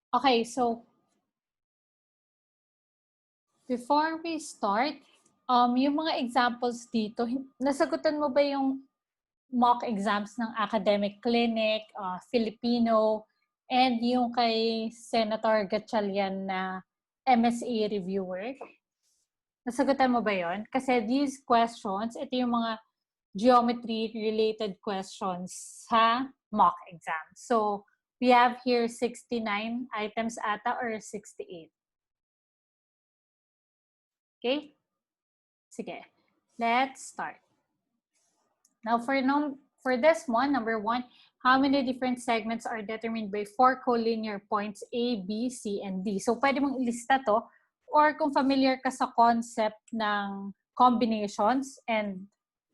Okay, so before we start, yung mga examples dito, nasagutan mo ba yung mock exams ng Academic Clinic, Filipino, and yung kay Senator Gatchalian na MSA reviewer? Nasagutan mo ba yon? Kasi these questions, ito yung mga geometry-related questions sa mock exam. So, we have here 69 items ata or 68. Okay? Sige. Let's start. Now, for this one, number 1, how many different segments are determined by 4 collinear points A, B, C, and D? So, pwede mong ilista to. Or kung familiar ka sa concept ng combinations and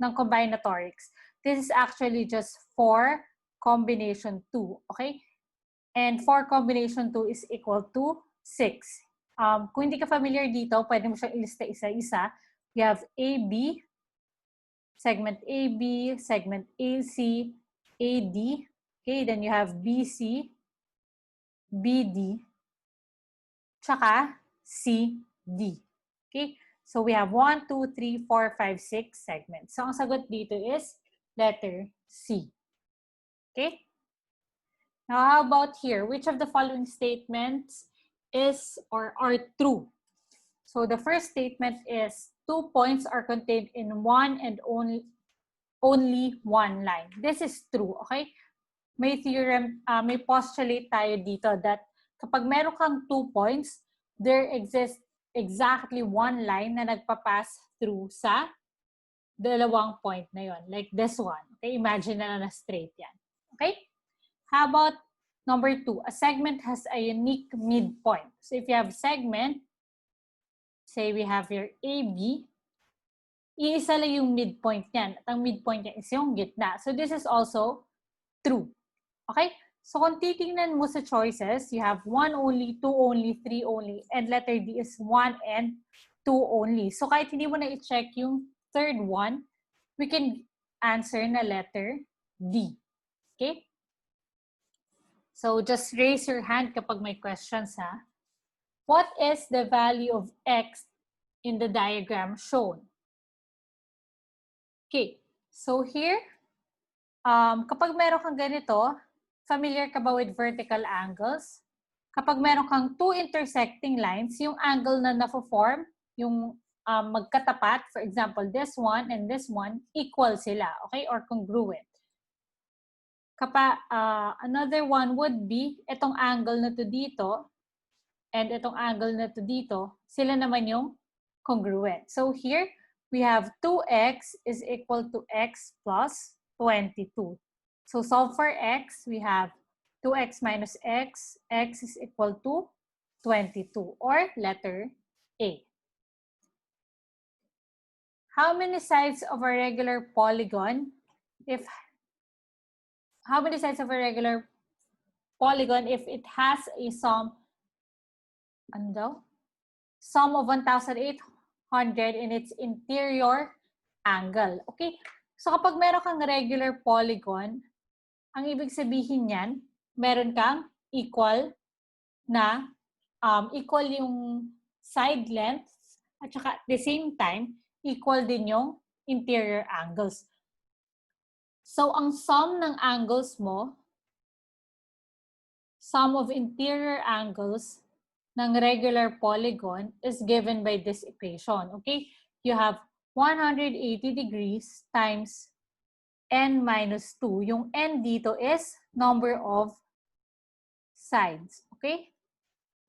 ng combinatorics, this is actually just 4 combination 2. Okay? And 4 combination 2 is equal to 6. Kung hindi ka familiar dito, pwede mo siyang ilista isa-isa. We have AB, segment AB, segment AC, AD. Okay, then you have BC, BD, tsaka CD. Okay, so we have 1, 2, 3, 4, 5, 6 segments. So ang sagot dito is letter C. Okay? Now, how about here? Which of the following statements is or are true? So the first statement is 2 points are contained in one and only one line. This is true, okay? May theorem, may postulate tayo dito that kapag meron kang 2 points, there exists exactly one line na nagpapass through sa dalawang point na yon, like this one. Okay, imagine na straight yan. Okay? How about number 2? A segment has a unique midpoint. So if you have segment, say we have here AB, iisa lang yung midpoint niyan. At ang midpoint niya is yung gitna. So this is also true. Okay? So kung titingnan mo sa choices, you have 1 only, 2 only, 3 only, and letter D is 1 and 2 only. So kahit hindi mo na i-check yung third one, we can answer na letter D. Okay? So just raise your hand kapag may questions, ha? What is the value of X in the diagram shown? Okay, so here, kapag meron kang ganito, familiar ka ba with vertical angles? Kapag meron kang 2 intersecting lines, yung angle na na-form, yung magkatapat, for example, this one and this one, equal sila, okay? Or congruent. Another one would be, itong angle na to dito, and itong angle na to dito, sila naman yung congruent. So here, we have 2x is equal to x plus 22. So solve for x, we have 2x minus x, x is equal to 22, or letter A. How many sides of a regular polygon if it has a sum of 1,800 in its interior angle. Okay? So kapag meron kang regular polygon, ang ibig sabihin niyan, meron kang equal yung side lengths at saka at the same time, equal din yung interior angles. So ang sum ng angles mo, sum of interior angles ng regular polygon is given by this equation. Okay? You have 180 degrees times n minus 2. Yung n dito is number of sides. Okay?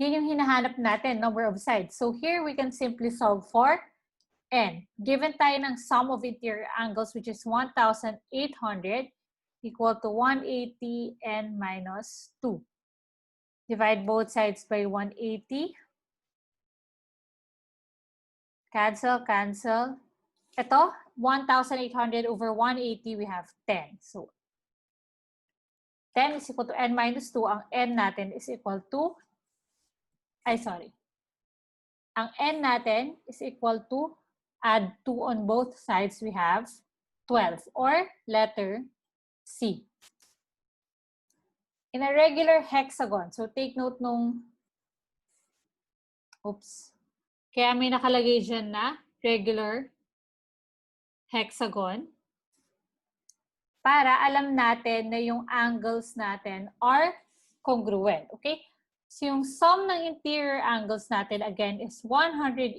Yan yung hinahanap natin, number of sides. So here we can simply solve for n. Given tayo ng sum of interior angles, which is 1,800 equal to 180 n minus 2. Divide both sides by 180. Cancel, cancel. Ito, 1,800 over 180, we have 10. So, 10 is equal to n minus 2. Ang n natin is equal to, ang n natin is equal to, add 2 on both sides, we have 12, or letter C. in a regular hexagon, so take note nung, oops, kaya may nakalagay dyan na regular hexagon para alam natin na yung angles natin are congruent, okay? So yung sum ng interior angles natin, again, is 180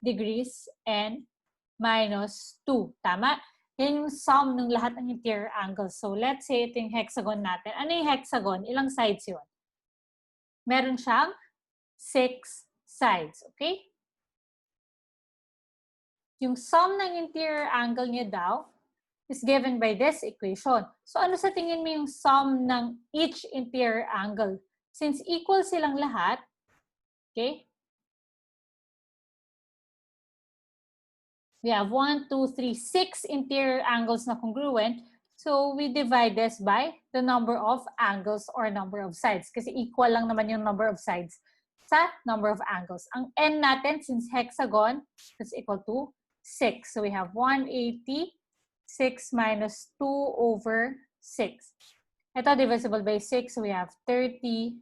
degrees and minus 2. Tama? Yan yung sum ng lahat ng interior angles. So let's say ito yung hexagon natin. Ano yung hexagon? Ilang sides yun? Meron siyang 6 sides, okay? Yung sum ng interior angle niya daw is given by this equation. So ano sa tingin mo yung sum ng each interior angle? Since equal silang lahat, okay? We have 1, 2, 3, 6 interior angles na congruent. So we divide this by the number of angles or number of sides. Kasi equal lang naman yung number of sides sa number of angles. Ang n natin, since hexagon, is equal to 6. So we have 180, 6 minus 2 over 6. Ito divisible by 6, so we have 30.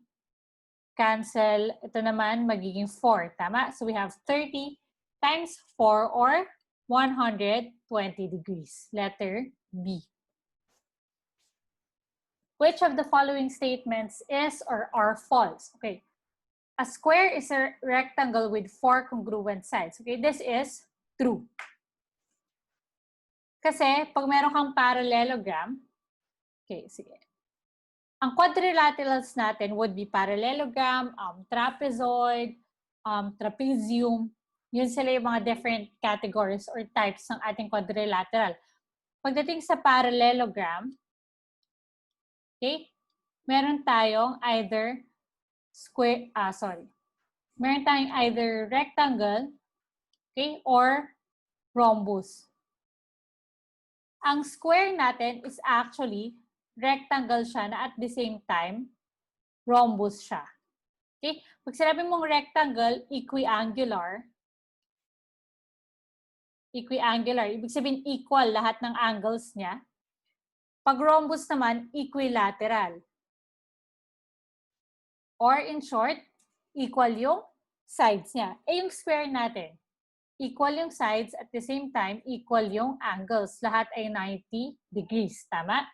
Cancel. Ito naman, magiging 4. Tama? So we have 30 times 4 or 120 degrees. Letter B. Which of the following statements is or are false? Okay. A square is a rectangle with 4 congruent sides. Okay, this is true. Kasi pag meron kang parallelogram, okay, sige. Ang quadrilaterals natin would be parallelogram, trapezoid, trapezium. Yun sila yung mga different categories or types ng ating quadrilateral. Pagdating sa parallelogram, okay, meron tayong either meron tayong either rectangle, okay, or rhombus. Ang square natin is actually rectangle siya na at the same time, rhombus siya. Okay? Pag sinabi mong rectangle, equiangular, ibig sabihin equal lahat ng angles niya. Pag rhombus naman, equilateral. Or in short, equal yung sides niya. Eh yung square natin, equal yung sides at the same time, equal yung angles. Lahat ay 90 degrees. Tama?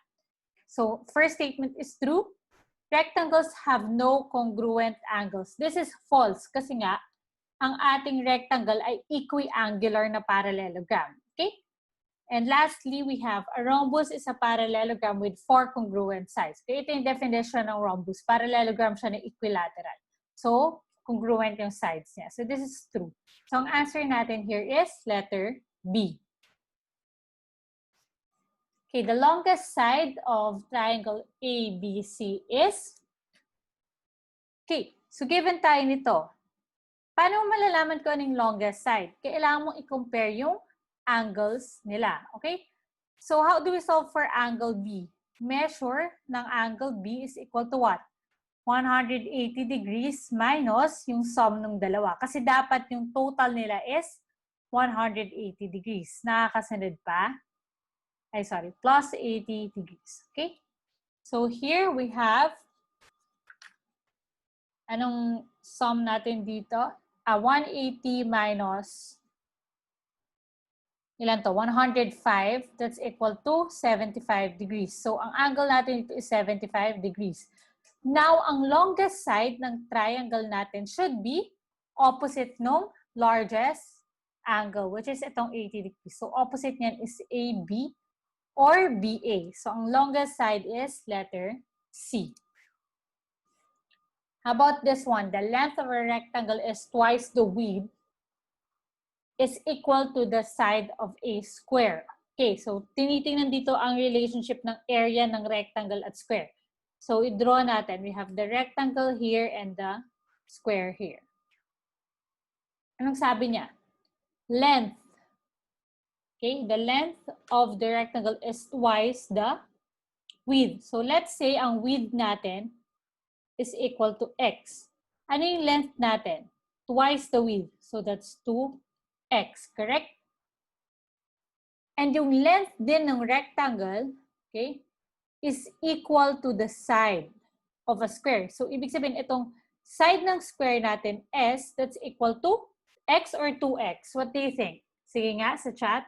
So, first statement is true. Rectangles have no congruent angles. This is false kasi nga, ang ating rectangle ay equiangular na parallelogram. Okay? And lastly, we have a rhombus is a parallelogram with 4 congruent sides. Okay? Ito yung definition ng rhombus. Parallelogram siya na equilateral. So, congruent yung sides niya. So, this is true. So, ang answer natin here is letter B. Okay, the longest side of triangle ABC is, okay, so given tayo nito, paano mo malalaman kung anong longest side? Kailangan mong i-compare yung angles nila, okay? So how do we solve for angle B? Measure ng angle B is equal to what? 180 degrees minus yung sum ng dalawa. Kasi dapat yung total nila is 180 degrees. Nakakasunod pa? Plus 80 degrees. Okay? So here we have, anong sum natin dito? 180 minus, ilan to? 105. That's equal to 75 degrees. So ang angle natin dito is 75 degrees. Now, ang longest side ng triangle natin should be opposite nung largest angle, which is itong 80 degrees. So opposite niyan is AB or BA. So, ang longest side is letter C. How about this one? The length of a rectangle is twice the width is equal to the side of a square. Okay, so tinitingnan dito ang relationship ng area ng rectangle at square. So, i-draw natin. We have the rectangle here and the square here. Anong sabi niya? Length. Okay, the length of the rectangle is twice the width. So, let's say ang width natin is equal to x. Ano yung length natin? Twice the width. So, that's 2x, correct? And yung length din ng rectangle, okay, is equal to the side. of a square. So, ibig sabihin, itong side ng square natin, S, that's equal to X or 2X. What do you think? Sige nga, sa chat.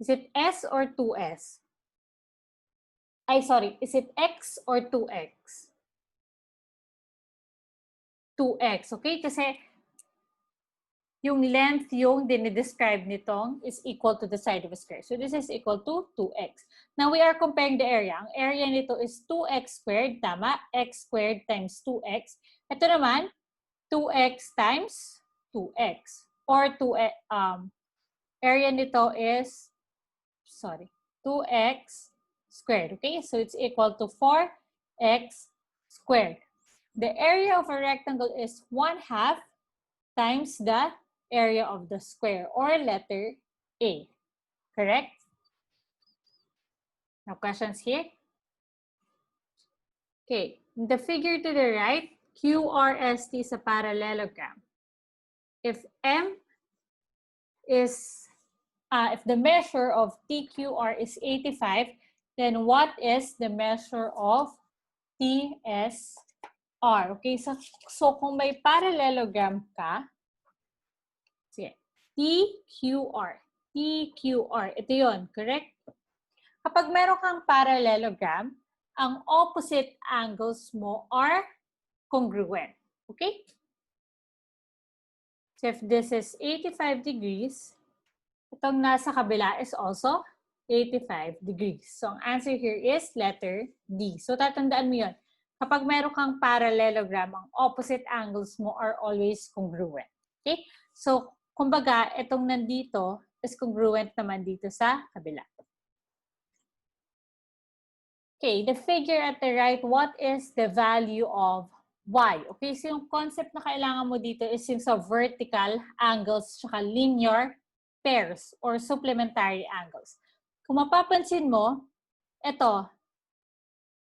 Is it S or 2S? Ay, sorry. Is it X or 2X? 2X, okay? Kasi yung length yung dinidescribe nitong is equal to the side of a square. So this is equal to 2x. Now we are comparing the area. Ang area nito is 2x squared, tama? X squared times 2x. Ito naman, 2x times 2x. Or area nito is, 2x squared. Okay? So it's equal to 4x squared. The area of a rectangle is 1/2 times the area of the square, or letter A. Correct? Now, questions here? Okay. In the figure to the right, QRST is a parallelogram. If M is, if the measure of TQR is 85, then what is the measure of TSR? Okay, so kung may parallelogram ka, sige, TQR, ito yun, correct? Kapag meron kang parallelogram, ang opposite angles mo are congruent, okay? So if this is 85 degrees, itong nasa kabila is also 85 degrees. So ang answer here is letter D. So tatandaan mo yun. Kapag meron kang parallelogram, ang opposite angles mo are always congruent. Okay? So, kumbaga, itong nandito is congruent naman dito sa kabila. Okay, the figure at the right, what is the value of y? Okay, so yung concept na kailangan mo dito is yung sa vertical angles tsaka linear pairs or supplementary angles. Kung mapapansin mo, ito,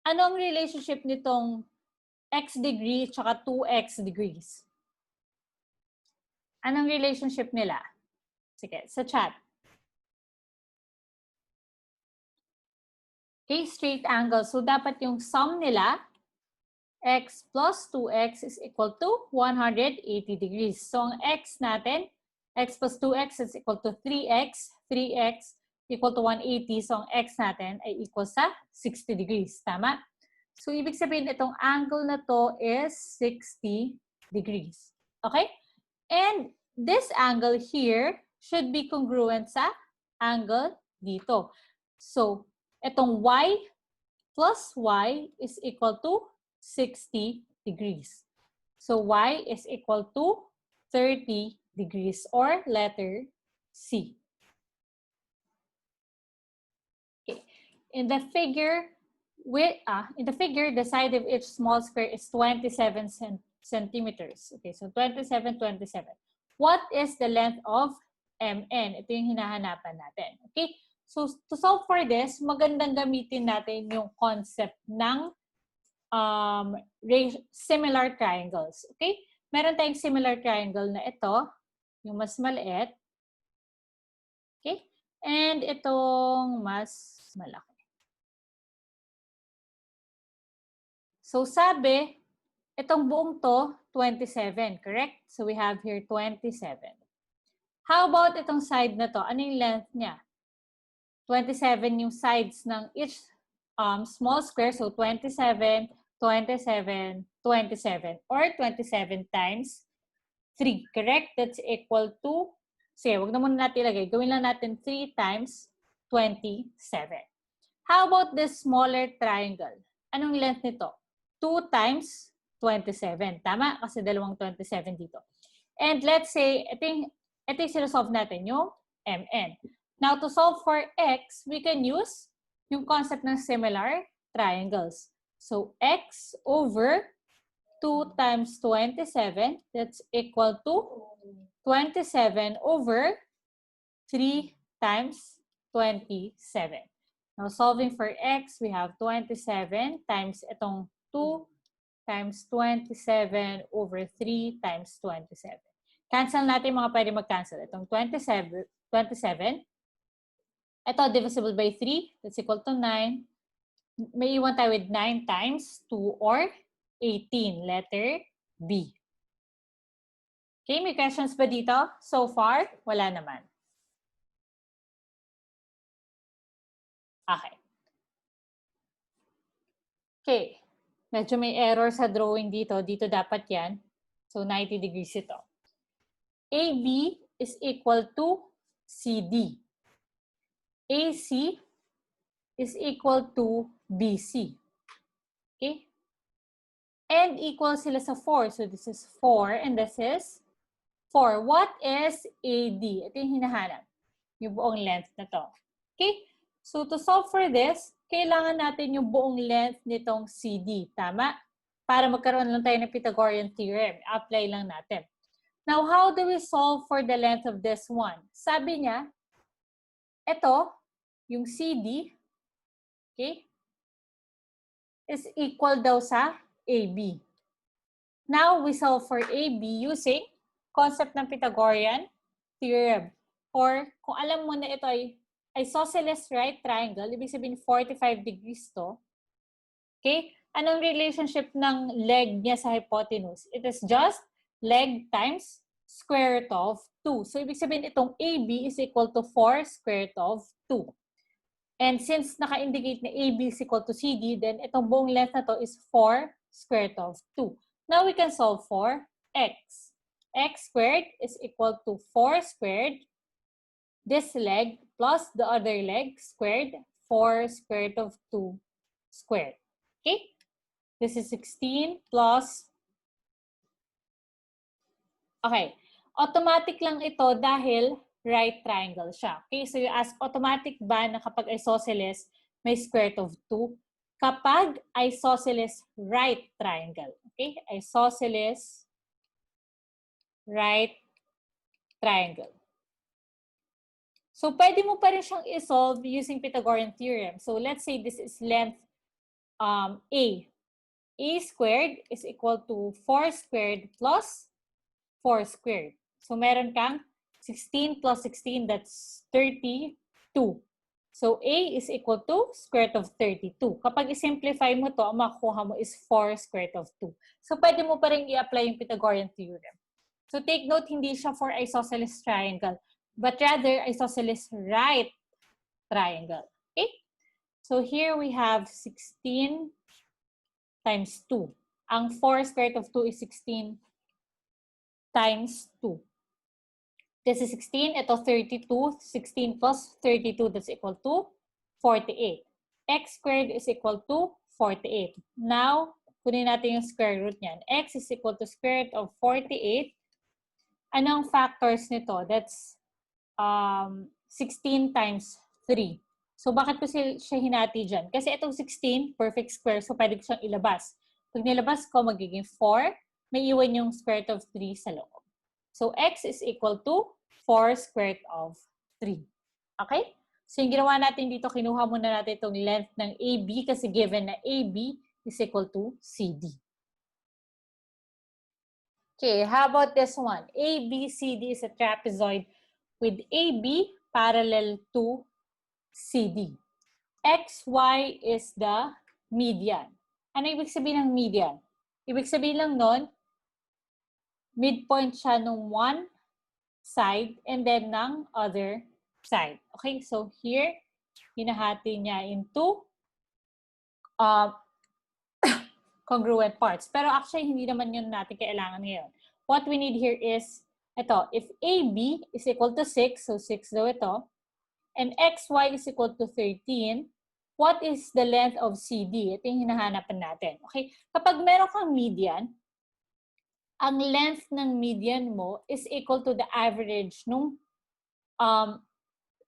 anong relationship nitong x degree tsaka 2x degrees? Anong relationship nila? Sige, sa chat. Okay, straight angle. So, dapat yung sum nila, x plus 2x is equal to 180 degrees. So, ang x natin, x plus 2x is equal to 3x. 3x equal to 180. So, ang x natin ay equal sa 60 degrees. Tama? So, ibig sabihin, itong angle na to is 60 degrees. Okay? And this angle here should be congruent sa angle dito. So, itong y plus y is equal to 60 degrees. So, y is equal to 30 degrees or letter C. Okay. In the figure, the side of each small square is 27 centimeters. Okay, so 27. What is the length of MN? Ito yung hinahanapan natin. Okay? So, to solve for this, magandang gamitin natin yung concept ng similar triangles. Okay? Meron tayong similar triangle na ito, yung mas maliit. Okay? And itong mas malaki. So, sabi, itong buong to, 27, correct? So, we have here 27. How about itong side na to? Ano yung length niya? 27 yung sides ng each small square. So, 27, 27, 27. Or 27 times 3. Correct? That's equal to, sige, wag na muna natin ilagay. Gawin lang natin 3 times 27. How about this smaller triangle? Anong length nito? 2 times 27. Tama? Kasi dalawang 27 dito. And let's say, ito yung sinasolve natin, yung MN. Now, to solve for x, we can use yung concept ng similar triangles. So, x over 2 times 27, that's equal to 27 over 3 times 27. Now, solving for x, we have 27 times itong 2 times 27 over 3 times 27. Cancel natin mga pwede mag-cancel. Itong 27, ito divisible by 3, that's equal to 9. may iwan tayo with 9 times 2 or 18. Letter B. Okay, may questions ba dito? So far, wala naman. Okay. Okay. Medyo may error sa drawing dito. Dito dapat yan. So, 90 degrees ito. AB is equal to CD. AC is equal to BC. Okay? And equal sila sa 4. So, this is 4 and this is 4. What is AD? Ito yung hinahanap. Yung buong length na to. Okay? So, to solve for this, kailangan natin yung buong length nitong CD. Tama? Para magkaroon lang tayo ng Pythagorean theorem. Apply lang natin. Now, how do we solve for the length of this one? Sabi niya, ito, yung CD, okay, is equal daw sa AB. Now, we solve for AB using concept ng Pythagorean theorem. Or, kung alam mo na ito ay isosceles right triangle, ibig sabihin 45 degrees to. Okay? Anong relationship ng leg niya sa hypotenuse? It is just leg times square root of 2. So, ibig sabihin itong AB is equal to 4 square root of 2. And since naka-indicate na AB is equal to CD, then itong buong length na to is 4 square root of 2. Now, we can solve for x. X squared is equal to 4 squared. This leg plus the other leg squared, 4 square root of 2 squared. Okay? This is 16 plus... Okay. Automatic lang ito dahil right triangle siya. Okay? So you ask, automatic ba na kapag isosceles, may square root of 2? Kapag isosceles right triangle. Okay? Isosceles right triangle. So, pwede mo pa rin siyang i-solve using Pythagorean theorem. So, let's say this is length A. A squared is equal to 4 squared plus 4 squared. So, meron kang 16 plus 16, that's 32. So, A is equal to square root of 32. Kapag i-simplify mo to, ang makukuha mo is 4 square root of 2. So, pwede mo pa rin i-apply yung Pythagorean theorem. So, take note, hindi siya for isosceles triangle, but rather isosceles right triangle. Okay? So, here we have 16 times 2. Ang 4 square root of 2 is 16 times 2. This is 16. Ito 32. 16 plus 32, that's equal to 48. X squared is equal to 48. Now, kunin natin yung square root niyan. X is equal to square root of 48. Anong factors nito? That's 16 times 3. So, bakit ko siya hinati dyan? Kasi itong 16, perfect square, so pwede ko siyang ilabas. Pag nilabas ko, magiging 4. May iwan yung square root of 3 sa loob. So, x is equal to 4 square root of 3. Okay? So, yung ginawa natin dito, kinuha muna natin itong length ng AB kasi given na AB is equal to CD. Okay, how about this one? ABCD is a trapezoid with AB parallel to CD. XY is the median. Ano ibig sabihin ng median? Ibig sabihin lang nun, midpoint siya nung one side and then ng other side. Okay, so here, hinahati niya into congruent parts. Pero actually, hindi naman yun natin kailangan ngayon. What we need here is, ito, if AB is equal to 6, so 6 daw ito, and XY is equal to 13, what is the length of CD? Ito yung hinahanapan natin. Okay, kapag meron kang median, ang length ng median mo is equal to the average nung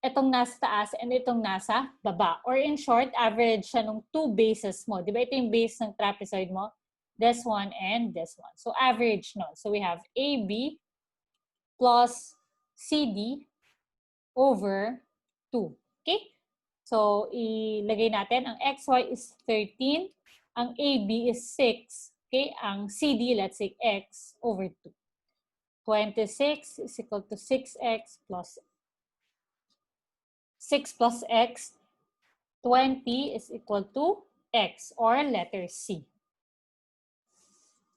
itong nasa taas and itong nasa baba. Or in short, average siya nung two bases mo. Di ba ito yung base ng trapezoid mo? This one and this one. So average no. So we have AB plus CD over 2. Okay? So ilagay natin, ang XY is 13, ang AB is 6. Okay? Ang CD, let's say X over 2. 26 is equal to 6X plus 6 plus X. 20 is equal to X or letter C.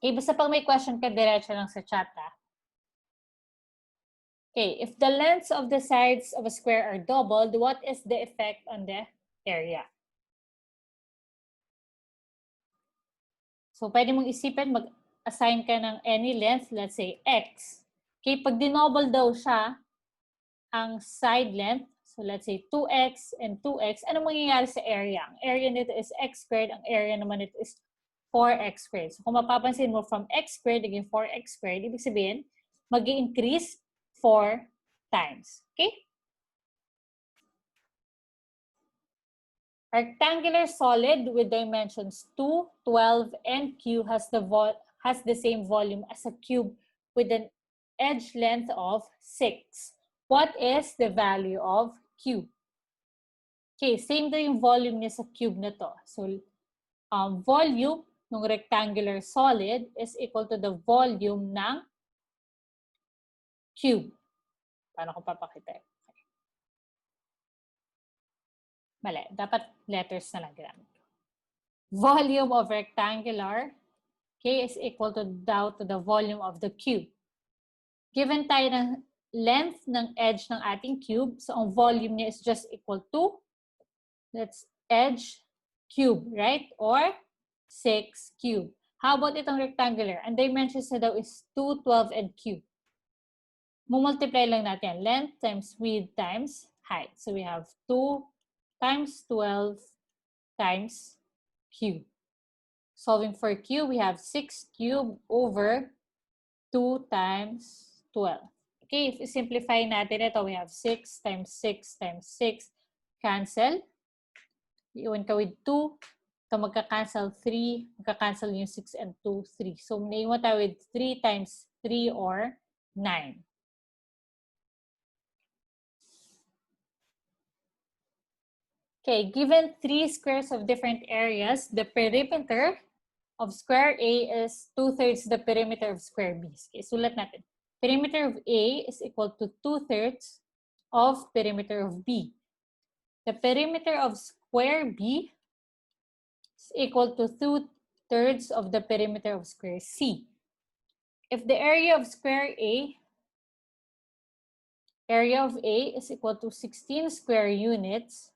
Okay, basta pag may question ka, diretso lang sa chat, ha? Okay, if the lengths of the sides of a square are doubled, what is the effect on the area? So, pwede mong isipin, mag-assign ka ng any length, let's say X. Okay, pag dinoble daw siya, ang side length, so let's say 2x and 2x, ano mangyayari sa area? Ang area nito is x squared, ang area naman nito is 4x squared. So, kung mapapansin mo, from x squared naging 4x squared, ibig sabihin, mag-i-increase 4 times. Okay? Rectangular solid with dimensions 2, 12, and Q has the same volume as a cube with an edge length of 6. What is the value of Q? Okay, same daw yung volume niya sa cube na to. So, volume ng rectangular solid is equal to the volume ng cube. Paano ko papakita? Okay. Mali. Dapat letters na lang ginamit. Volume of rectangular, okay, is equal to the volume of the cube. Given tayo ng length ng edge ng ating cube, so ang volume niya is just equal to, that's edge cube, right? Or 6 cube. How about itong rectangular? Ang dimensions na daw is 2, 12, and cube. Mumultiply lang natin. Length times width times height. So we have 2 times 12 times cube. Solving for cube, we have 6 cube over 2 times 12. Okay, if we simplify natin ito, we have 6 times 6 times 6. Cancel. Iwan ka with 2. Ito magka-cancel 3. Magka-cancel yung 6 and 2, 3. So, naiwan tayo with 3 times 3 or 9. Okay, given 3 squares of different areas, the perimeter of square A is 2/3 the perimeter of square B. Okay, sulat natin. Perimeter of A is equal to 2/3 of perimeter of B. The perimeter of square B is equal to 2/3 of the perimeter of square C. If the area of A is equal to 16 square units,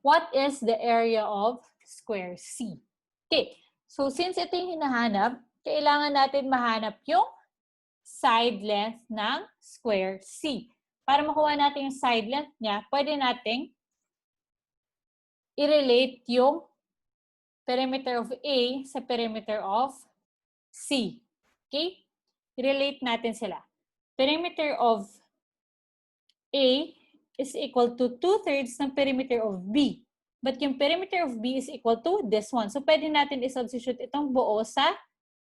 what is the area of square C? Okay, so since ito yung hinahanap, kailangan natin mahanap yung side length ng square C. Para makuha natin yung side length niya, pwede nating i-relate yung perimeter of A sa perimeter of C. Okay? I-relate natin sila. Perimeter of A is equal to 2/3 ng perimeter of B. But yung perimeter of B is equal to this one. So, pwede natin i-substitute itong buo sa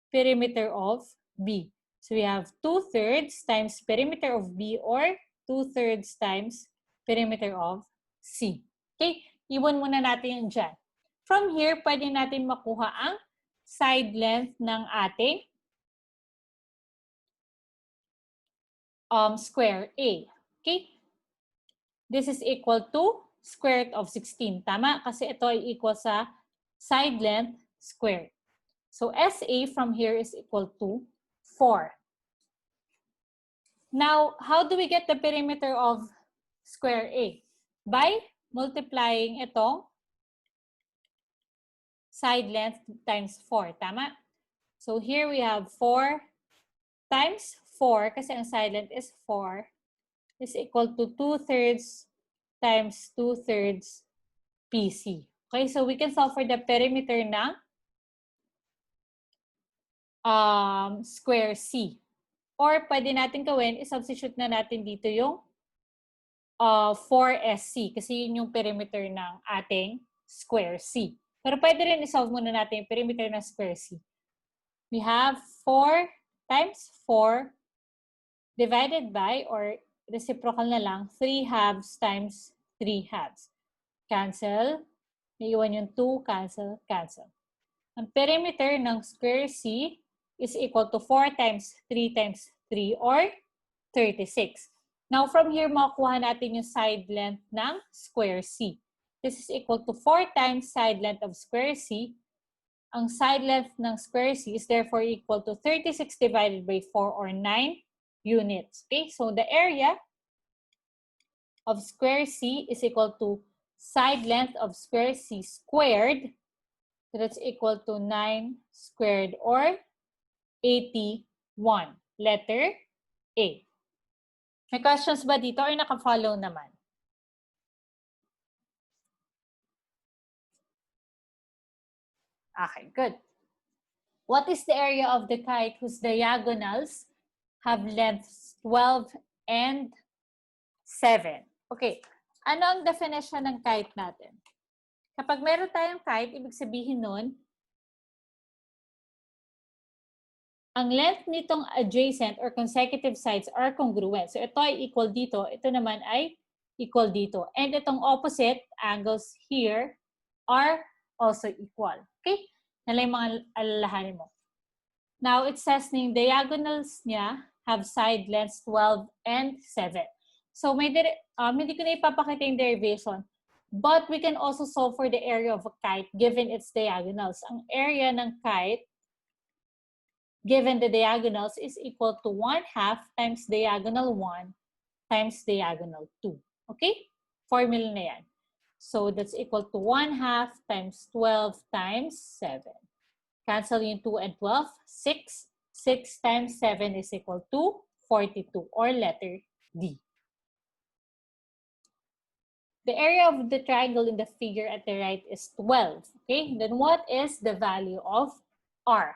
perimeter of B. So, we have 2/3 times perimeter of B or 2/3 times perimeter of C. Okay? Iwan muna natin yan dyan. From here, pwede natin makuha ang side length ng ating square A. Okay? This is equal to square root of 16. Tama? Kasi ito ay equal sa side length squared. So, SA from here is equal to 4. Now, how do we get the perimeter of square A? By multiplying itong side length times 4. Tama? So, here we have 4 times 4, kasi ang side length is 4, is equal to 2/3 times 2/3 PC. Okay, so we can solve for the perimeter ng square C. Or pwede natin gawin, i-substitute na natin dito yung 4SC kasi yun yung perimeter ng ating square C. Pero pwede rin i-solve muna natin yung perimeter ng square C. We have 4 times 4 divided by, or reciprocal na lang, 3/2 times 3/2. Cancel. Naiwan yung 2. Cancel. Cancel. Ang perimeter ng square C is equal to 4 times 3 times 3 or 36. Now, from here, makukuha natin yung side length ng square C. this is equal to 4 times side length of square C. Ang side length ng square C is therefore equal to 36 divided by 4 or 9 units. Okay, so the area of square C is equal to side length of square C squared. So that's equal to 9 squared or 81. Letter A. May questions ba dito or naka-follow naman? Okay, good. What is the area of the kite whose diagonals have lengths 12 and 7? Okay, ano ang definition ng kite natin? Kapag meron tayong kite, ibig sabihin nun, ang length nitong adjacent or consecutive sides are congruent. So ito ay equal dito, ito naman ay equal dito. And itong opposite angles here are also equal. Okay? Nalay mga alalahanin mo. Now, it says na yung diagonals niya have side lengths 12 and 7. So, hindi ko na ipapakita yung derivation. But we can also solve for the area of a kite given its diagonals. Ang area ng kite, given the diagonals, is equal to 1/2 times diagonal 1 times diagonal 2. Okay? Formula na yan. So, that's equal to 1/2 times 12 times 7. Cancel yung 2 and 12. 6. 6 times 7 is equal to 42, or letter D. The area of the triangle in the figure at the right is 12. Okay? Then what is the value of R?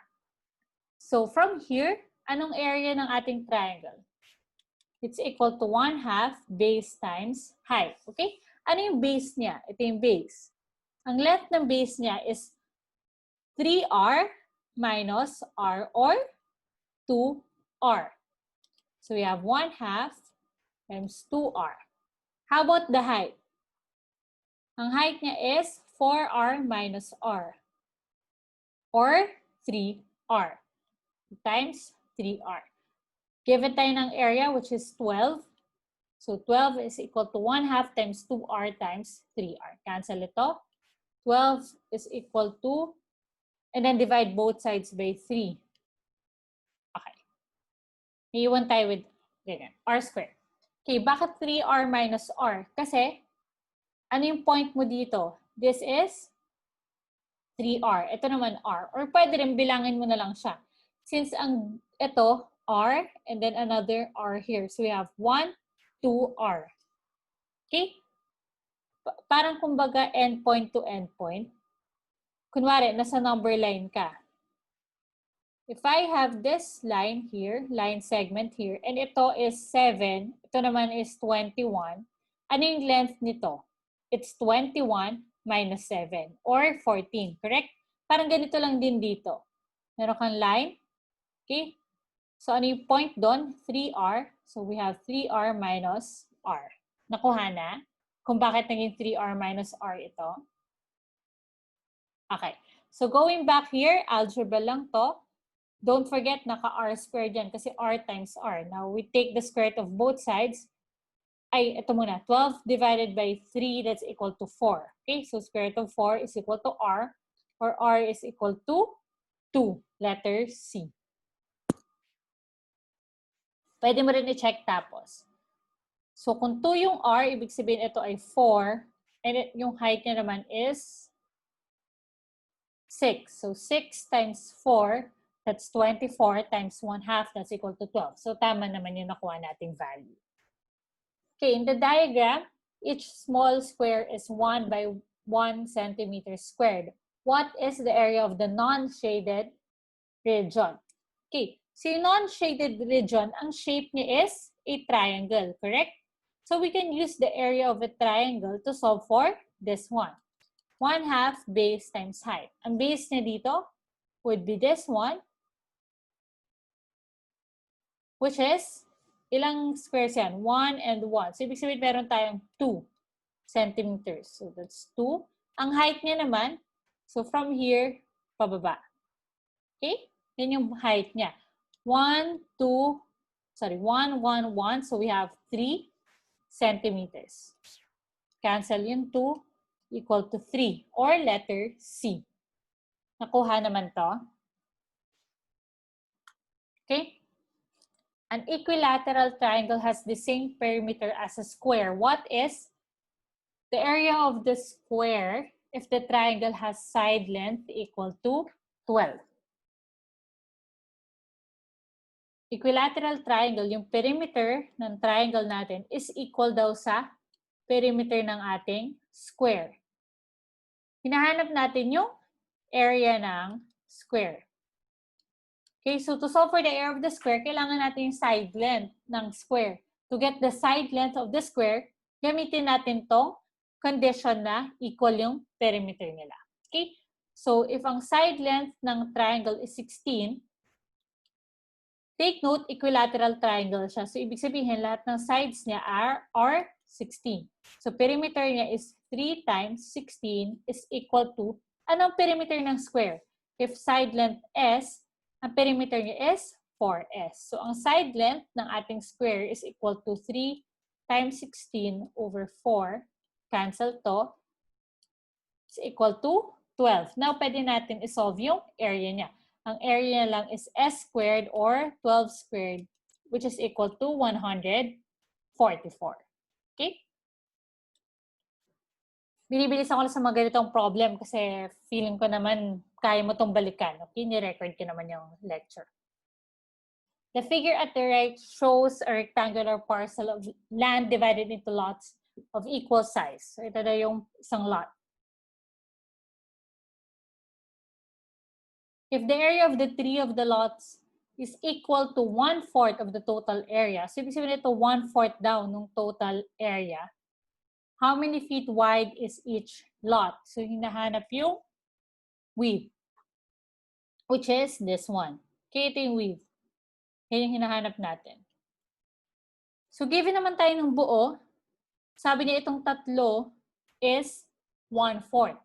So from here, anong area ng ating triangle? It's equal to 1/2 base times height. Okay? Ano yung base niya? Ito yung base. Ang length ng base niya is 3R minus R or 2R. So we have 1/2 times 2R. How about the height? Ang height niya is 4R minus R or 3R times 3R. Given tayo ng area which is 12. So 12 is equal to 1/2 times 2R times 3R. Cancel ito. 12 is equal to, and then divide both sides by 3. Okay. Iiwan tayo with R squared. Okay, bakit 3R minus R? Kasi, ano yung point mo dito? This is 3R. Ito naman R. Or pwede rin bilangin mo na lang siya. Since ito, R, and then another R here. So we have 1, 2R. Okay? Parang kumbaga endpoint to endpoint. Kunwari, nasa number line ka. If I have this line here, line segment here, and ito is 7, ito naman is 21, ano yung length nito? It's 21 minus 7, or 14, correct? Parang ganito lang din dito. Meron kang line, okay? So ano yung point doon? 3R. So we have 3R minus R. Nakuha na? Kung bakit naging 3R minus R ito? Okay. So going back here, algebra lang to. Don't forget, naka-R squared yan kasi R times R. Now, we take the square root of both sides. Ay, ito muna. 12 divided by 3, that's equal to 4. Okay? So, square root of 4 is equal to R, or R is equal to 2. Letter C. Pwede mo rin i-check tapos. So, kung 2 yung R, ibig sabihin ito ay 4, and yung height niya naman is 6. So, 6 times 4, that's 24 times 1/2, that's equal to 12. So, tama naman yung nakuha nating value. Okay, in the diagram, each small square is 1 by 1 centimeter squared. What is the area of the non-shaded region? Okay, so yung non-shaded region, ang shape niya is a triangle, correct? So, we can use the area of a triangle to solve for this one. 1/2 base times height. Ang base niya dito would be this one, which is, ilang squares yan? 1 and 1. So, ibig sabihin meron tayong 2 centimeters. So, that's 2. Ang height niya naman, so from here, pababa. Okay? Yan yung height niya. 1, 1, 1. So, we have 3 centimeters. Cancel yung 2. equal to 3 or letter C. Nakuha naman to. Okay? An equilateral triangle has the same perimeter as a square. What is the area of the square if the triangle has side length equal to 12? Equilateral triangle, yung perimeter ng triangle natin is equal daw sa perimeter ng ating square. Hinahanap natin yung area ng square. Okay, so to solve for the area of the square, kailangan natin yung side length ng square. To get the side length of the square, gamitin natin tong condition na equal yung perimeter nila. Okay, so if ang side length ng triangle is 16, take note, equilateral triangle siya. So ibig sabihin, lahat ng sides niya are 16. So perimeter niya is 3 times 16 is equal to, anong perimeter ng square? If side length S, ang perimeter niya is 4S. So, ang side length ng ating square is equal to 3 times 16 over 4. Cancel to. It's equal to 12. Now, pwede natin isolve yung area niya. Ang area niya lang is S squared or 12 squared, which is equal to 144. Okay? Binibilis ako sa mga ganitong problem kasi feeling ko naman kaya mo itong balikan. Okay, ni-record ko naman yung lecture. The figure at the right shows a rectangular parcel of land divided into lots of equal size. So ito na yung isang lot. If the area of the three of the lots is equal to 1/4 of the total area, so ibig sabihin ito 1/4 daw ng total area, how many feet wide is each lot? So hinahanap yung width, which is this one. Okay, ito yung width. Yan yung hinahanap natin. So given naman tayo ng buo, sabi niya itong tatlo is 1/4.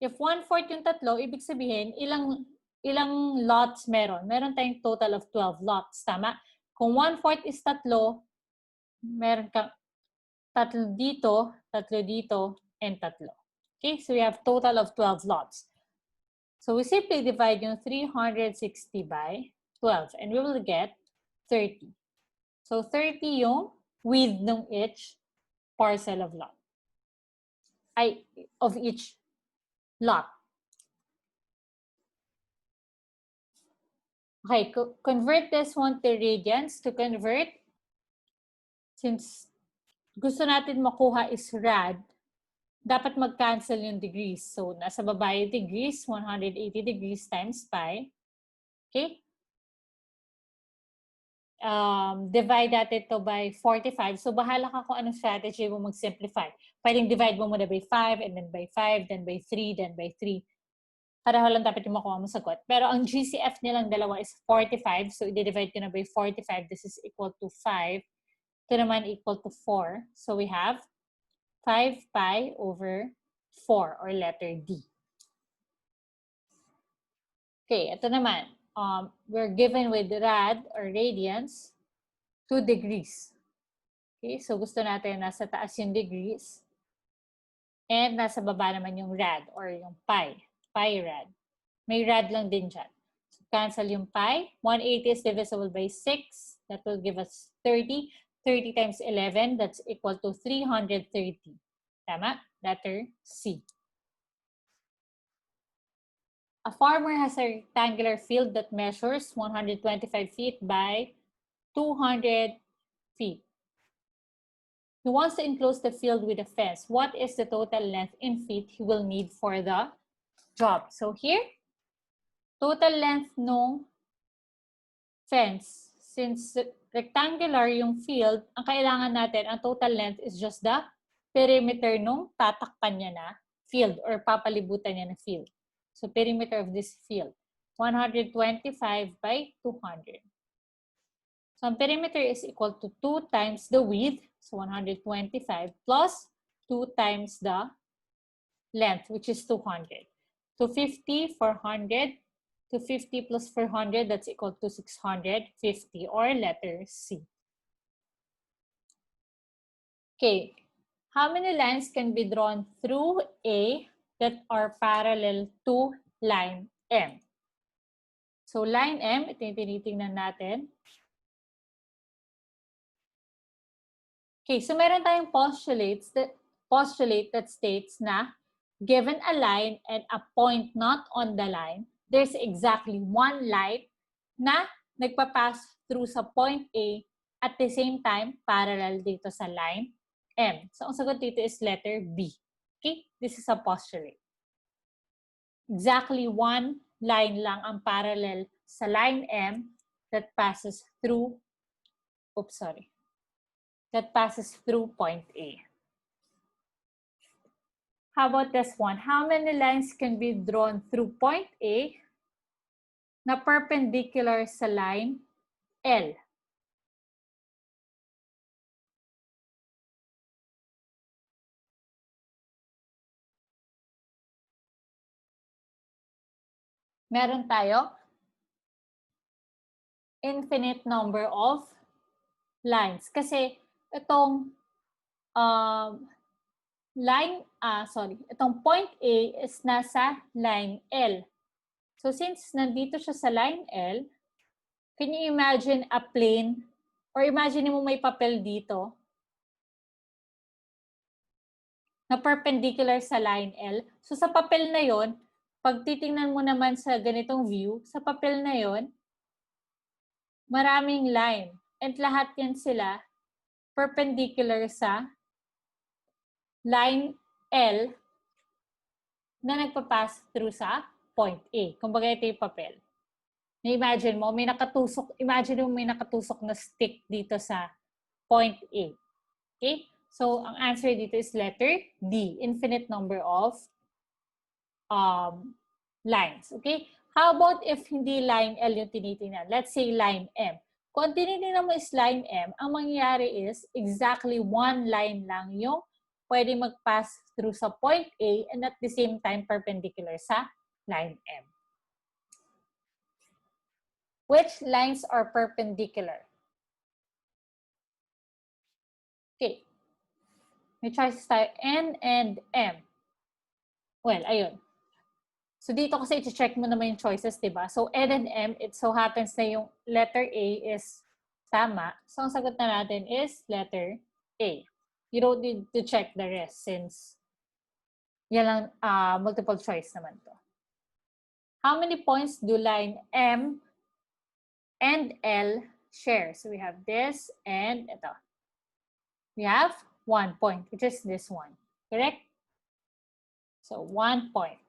If 1/4 yung tatlo, ibig sabihin ilang lots meron? Meron tayong total of 12 lots, tama? Kung 1/4 is tatlo, meron kang tatlo dito, and tatlo. Okay, so we have total of 12 lots. So we simply divide yung 360 by 12 and we will get 30. So 30 yung width ng each parcel of lot. Of each lot. Okay, convert this one to radians. To convert, since gusto natin makuha is rad, dapat mag-cancel yung degrees. So, nasa baba yung degrees, 180 degrees times pi. Okay? Divide natin ito by 45. So, bahala ka kung anong strategy mo mag-simplify. Pwedeng divide mo muna by 5, and then by 5, then by 3, then by 3. Pareho lang dapat yung makuha mo sagot. Pero ang GCF nilang dalawa is 45. So, i-divide ko na by 45. This is equal to 5. Ito naman equal to 4. So, we have 5 pi over 4 or letter D. Okay, ito naman. We're given with rad or radians 2 degrees. Okay, so gusto natin nasa taas yung degrees. And nasa baba naman yung rad or yung pi. Pi rad. May rad lang din dyan. So, cancel yung pi. 180 is divisible by 6. That will give us 30. 30 times 11, that's equal to 330. Tama? Letter C. A farmer has a rectangular field that measures 125 feet by 200 feet. He wants to enclose the field with a fence. What is the total length in feet he will need for the job? So here, total length ng fence. Since rectangular yung field, ang kailangan natin, ang total length is just the perimeter nung tatakpan niya na field or papalibutan niya na field. So, perimeter of this field. 125 by 200. So, ang perimeter is equal to 2 times the width. So, 125 plus 2 times the length, which is 200. So, 50, 400. 250 plus 400, that's equal to 650 or letter C. Okay. How many lines can be drawn through A that are parallel to line M? So line M, ito yung tinitingnan natin. Okay, so meron tayong postulate that states na given a line and a point not on the line, there's exactly one line na nagpa-pass through sa point A at the same time parallel dito sa line M. So ang sagot dito is letter B. Okay, this is a postulate. Exactly one line lang ang parallel sa line M that passes through, that passes through point A. How about this one? How many lines can be drawn through point A na perpendicular sa line L? Meron tayo infinite number of lines. Kasi itong itong point A is nasa line L. So since nandito siya sa line L, can you imagine a plane? Or imagine mo may papel dito na perpendicular sa line L. So sa papel na yon, pag titingnan mo naman sa ganitong view, sa papel na yon, maraming line. And lahat yan sila perpendicular sa line L na nagpa-pass through sa point A. Kumbaga ito yung papel. Imagine mo, may nakatusok na stick dito sa point A. Okay? So, ang answer dito is letter D, infinite number of lines. Okay? How about if hindi line L yung tinitingnan? Let's say line M. Kung tinitingnan mo is line M, ang mangyayari is exactly one line lang yung pwede mag-pass through sa point A and at the same time perpendicular sa line M. Which lines are perpendicular? Okay. May choices tayo, N and M. Well, ayun. So dito kasi i-check mo naman yung choices, diba? So N and M, it so happens na yung letter A is tama. So ang sagot na natin is letter A. You don't need to check the rest since yan lang multiple choice naman to. How many points do line M and L share? So we have this and ito. We have 1 point, which is this one. Correct? So 1 point.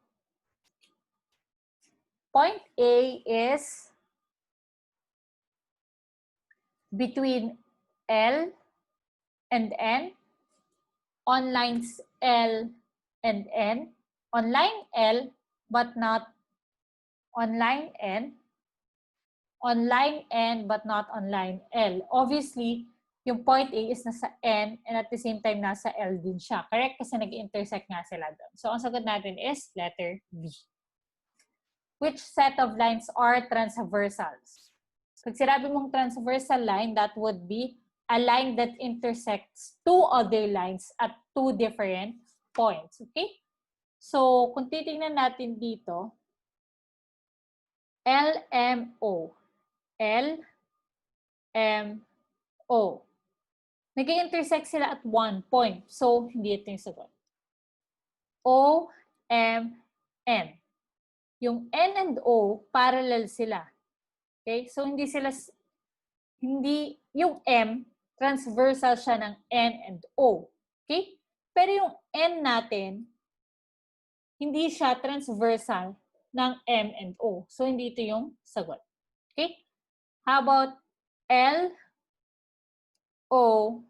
Point A is between L and N on lines L and N, on line L but not on line N, on line N but not on line L. Obviously, yung point A is nasa N and at the same time nasa L din siya. Correct? Kasi nag-intersect nga sila doon. So, ang sagot natin is letter B. Which set of lines are transversals? Pag sinabi mong transversal line, that would be a line that intersects two other lines at two different points. Okay? So, kung titingnan natin dito, LMO. LMO. Nag-intersect sila at 1 point. So, hindi ito yung sagot. OMN. Yung N and O, parallel sila. Okay? So, yung M, transversal siya ng N and O. Okay? Pero yung N natin, hindi siya transversal ng M and O. So, hindi ito yung sagot. Okay? How about L, O,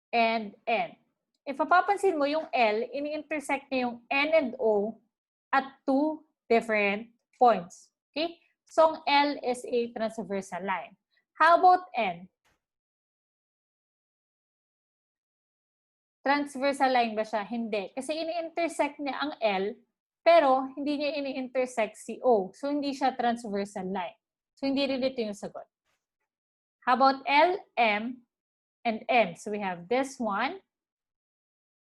and N? If mapapansin mo yung L, ini-intersect niya yung N and O at two different points. Okay? So, ang L is a transversal line. How about N? Transversal line ba siya? Hindi. Kasi ini-intersect niya ang L, pero hindi niya ini-intersect si O. So, hindi siya transversal line. So, hindi rin ito yung sagot. How about L, M, and N? So, we have this one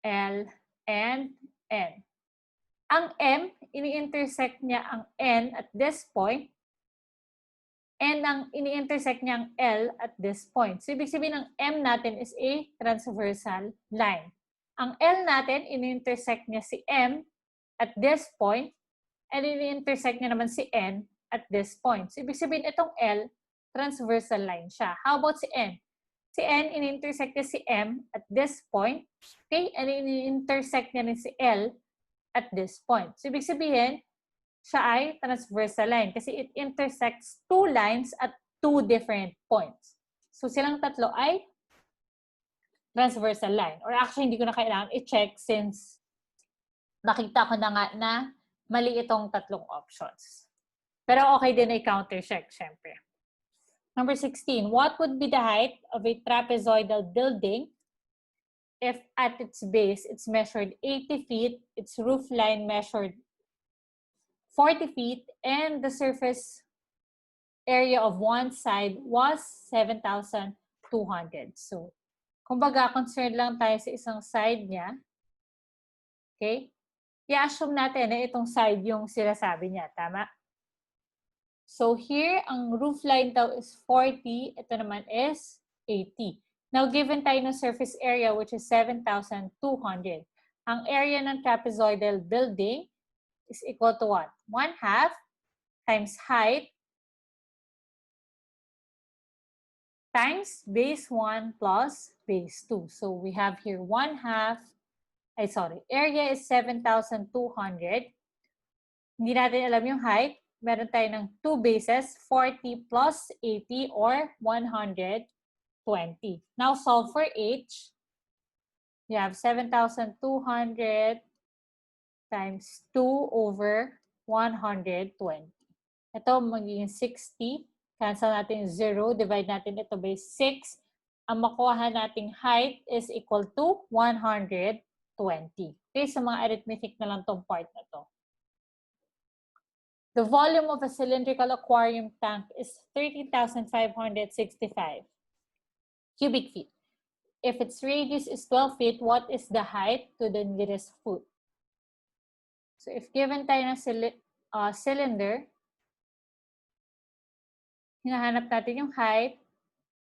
L, and N. Ang M, ini-intersect niya ang N at this point, and ang ini-intersect niya ang L at this point. So, ibig sabihin ng M natin is a transversal line. Ang L natin, ini-intersect niya si M at this point, and ini-intersect niya naman si N at this point. So, ibig sabihin itong L, transversal line siya. How about si N? Si N, ini-intersect niya si M at this point, okay? And ini-intersect niya rin si L at this point. So, ibig sabihin, siya ay transversal line kasi it intersects two lines at two different points. So, silang tatlo ay transversal line. Or actually, hindi ko na kailangan i-check since nakita ko na nga na mali itong tatlong options. Pero okay din ay counter-check, syempre. Number 16, what would be the height of a trapezoidal building if at its base, it's measured 80 feet, its roof line measured 40 feet, and the surface area of one side was 7,200. So, kumbaga, concerned lang tayo sa isang side niya. Okay? I-assume natin na itong side yung sinasabi niya. Tama? So, here, ang roof line daw is 40. Ito naman is 80. Now, given tayo ng surface area, which is 7,200. Ang area ng trapezoidal building is equal to what? 1/2 times height times base 1 plus base 2. So, we have here 1/2. Area is 7,200. Hindi natin alam yung height. Meron tayo ng 2 bases, 40 plus 80 or 120. Now, solve for H. You have 7,200 times 2 over 120. Ito magiging 60. Cancel natin 0. Divide natin ito by 6. Ang makuha nating height is equal to 120. Okay, sa mga arithmetic na lang tong part na to. The volume of a cylindrical aquarium tank is 13,565 cubic feet. If its radius is 12 feet, what is the height to the nearest foot? So if given tayo ng cylinder, hinahanap natin yung height.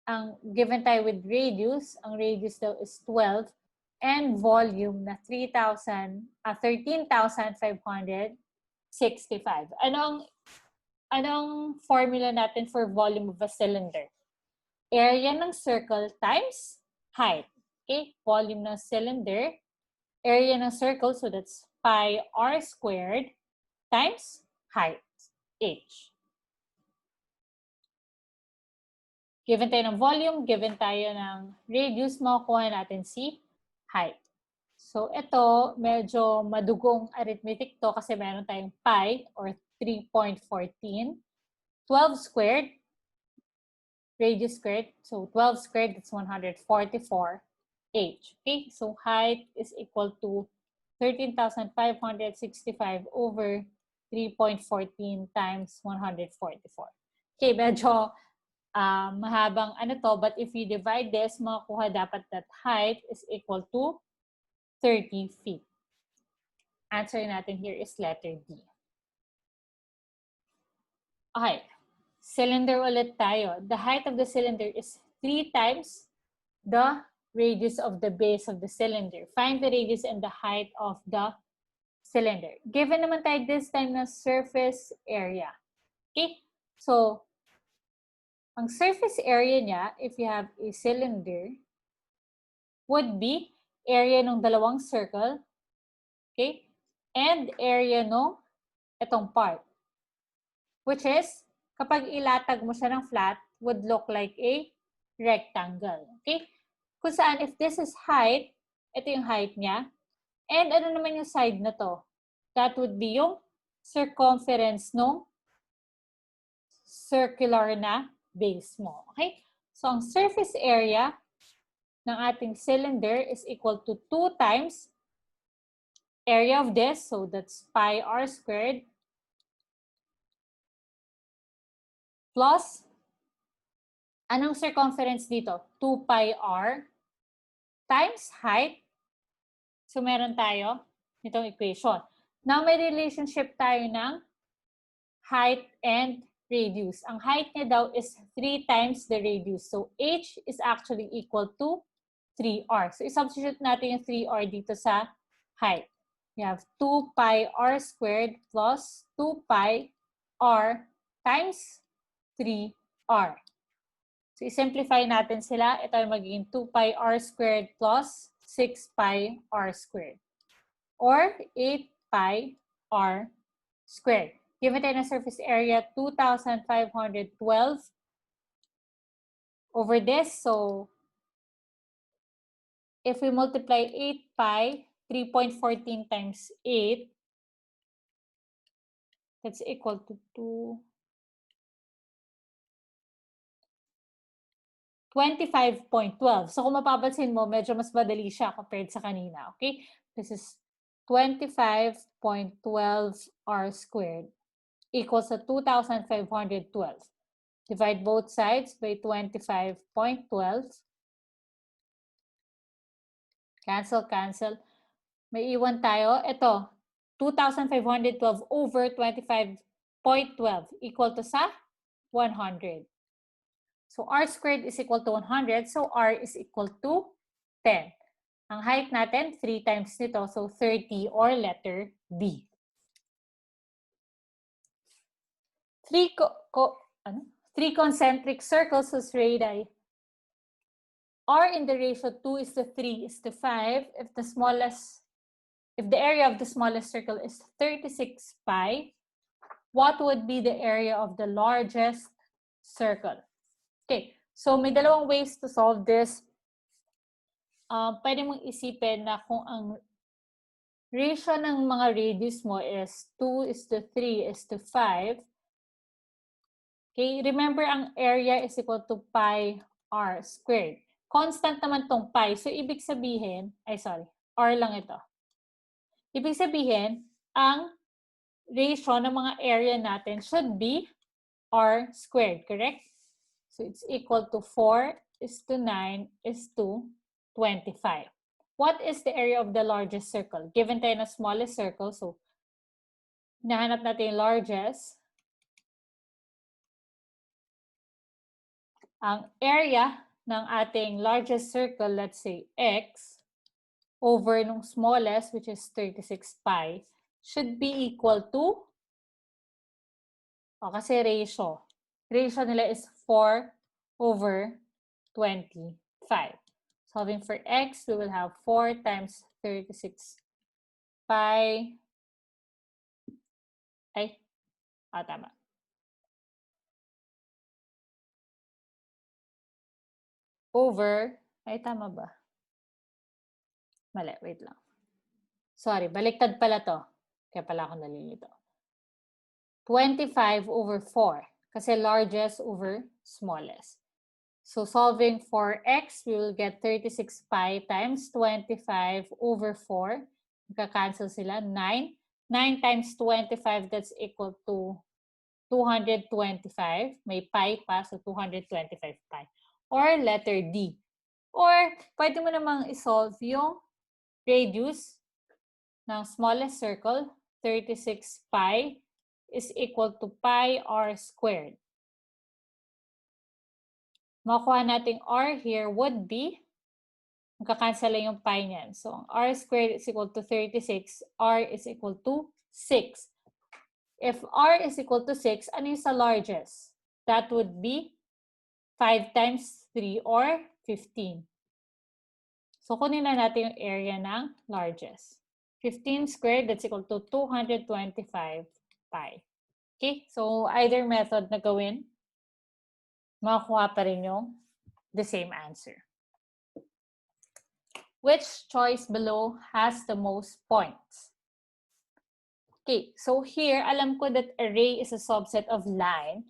Ang given tayo with radius, ang radius daw is 12, and volume na 13,565. Anong formula natin for volume of a cylinder? Area ng circle times height. Okay? Volume ng cylinder, area ng circle, so that's pi r squared times height, h. Given tayo ng volume, given tayo ng radius, makukuha natin si height. So, ito, medyo madugong arithmetic to kasi meron tayong pi or 3.14. 12 squared, radius squared. So, 12 squared, that's 144 h. Okay? So, height is equal to 13,565 over 3.14 times 144. Okay, medyo mahabang ano to, but if you divide this, makukuha dapat that height is equal to 30 feet. Answer natin here is letter D. Okay. Cylinder ulit tayo. The height of the cylinder is 3 times the radius of the base of the cylinder. Find the radius and the height of the cylinder. Given naman tayo this time na surface area. Okay? So, ang surface area niya, if you have a cylinder, would be area ng dalawang circle, okay? And area ng itong part. Which is, kapag ilatag mo siya ng flat, would look like a rectangle, okay? Kung saan, if this is height, ito yung height niya. And ano naman yung side na to? That would be yung circumference ng circular na base mo, okay? So, ang surface area ng ating cylinder is equal to 2 times area of this. So, that's pi r squared plus, anong circumference dito? 2 pi r times height. So, meron tayo itong equation. Now, may relationship tayo ng height and radius. Ang height niya daw is 3 times the radius. So, h is actually equal to 3r. So, i-substitute natin yung 3r dito sa height. We have 2 pi r squared plus 2 pi r times 3r. So, i-simplify natin sila. Ito ay magiging 2 pi r squared plus 6 pi r squared. Or 8 pi r squared. Given tayo na surface area, 2,512 over this. So, if we multiply 8 pi, 3.14 times 8, that's equal to 25.12. So, kung mapapansin mo, medyo mas madali siya compared sa kanina. Okay? This is 25.12 r squared equals to 2,512. Divide both sides by 25.12. Cancel, cancel. May iwan tayo. Ito, 2,512 over 25.12 equal to sa 100. So, r squared is equal to 100. So, r is equal to 10. Ang height natin, 3 times nito. So, 30 or letter B. Three concentric circles whose radii are in the ratio 2:3:5. If the area of the smallest circle is 36 pi, what would be the area of the largest circle? Okay, so may dalawang ways to solve this. Pwede mong isipin na kung ang ratio ng mga radius mo is 2:3:5. Okay, remember ang area is equal to pi r squared. Constant naman tong pi. So, ibig sabihin, r lang ito. Ibig sabihin, ang ratio ng mga area natin should be r squared, correct? So, it's equal to 4:9:25. What is the area of the largest circle? Given tayo na smallest circle, so, hinahanap natin yung largest. Ang area ng ating largest circle, let's say x, over nung smallest, which is 36 pi, should be equal to, kasi ratio. Ratio nila is 4/25. Solving for x, we will have 4 times 36 pi. Tama. Over, tama ba? Mali, wait lang. Sorry, baliktad pala to. Kaya pala ako nalilito. 25/4. Kasi largest over smallest. So, solving for x, we will get 36 pi times 25/4. Magka-cancel sila. 9. 9 times 25, that's equal to 225. May pi pa, so 225 pi. Or letter D. Or, pwede mo namang isolve yung radius ng smallest circle, 36 pi, is equal to pi r squared. Makuha natin r here would be, magkakancel lang yung pi niyan. So, ang r squared is equal to 36, r is equal to 6. If r is equal to 6, ano yung sa largest? That would be 5 times 3 or 15. So, kunin na natin yung area ng largest. 15 squared, that's equal to 225 pi. Okay? So, either method na gawin, makakuha pa rin yung the same answer. Which choice below has the most points? Okay, so here, alam ko that array is a subset of line,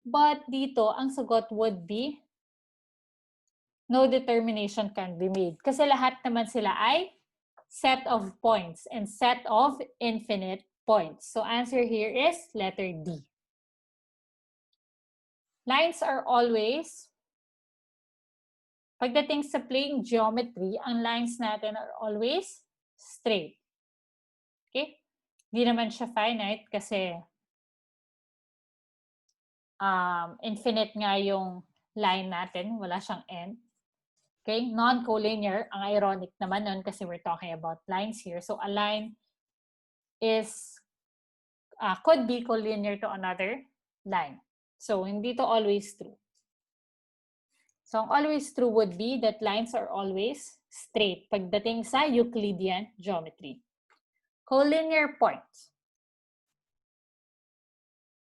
but dito, ang sagot would be no determination can be made. Kasi lahat naman sila ay set of points and set of infinite points. So, answer here is letter D. Lines are always, pagdating sa plane geometry, ang lines natin are always straight. Okay? Hindi naman siya finite kasi infinite nga yung line natin. Wala siyang end. Okay? Non-collinear. Ang ironic naman nun kasi we're talking about lines here. So a line is could be collinear to another line. So hindi to always true. So ang always true would be that lines are always straight pagdating sa Euclidean geometry. Collinear points.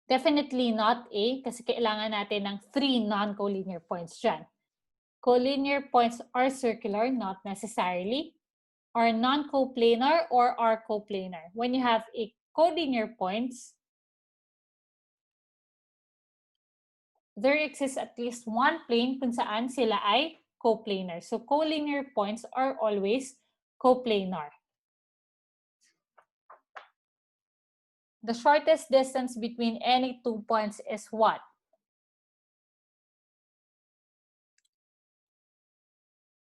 Definitely not A kasi kailangan natin ng 3 non-collinear points dyan. Collinear points are circular, not necessarily, are non-coplanar or are coplanar. When you have a collinear points, there exists at least one plane kung saan sila ay coplanar. So collinear points are always coplanar. The shortest distance between any 2 points is what?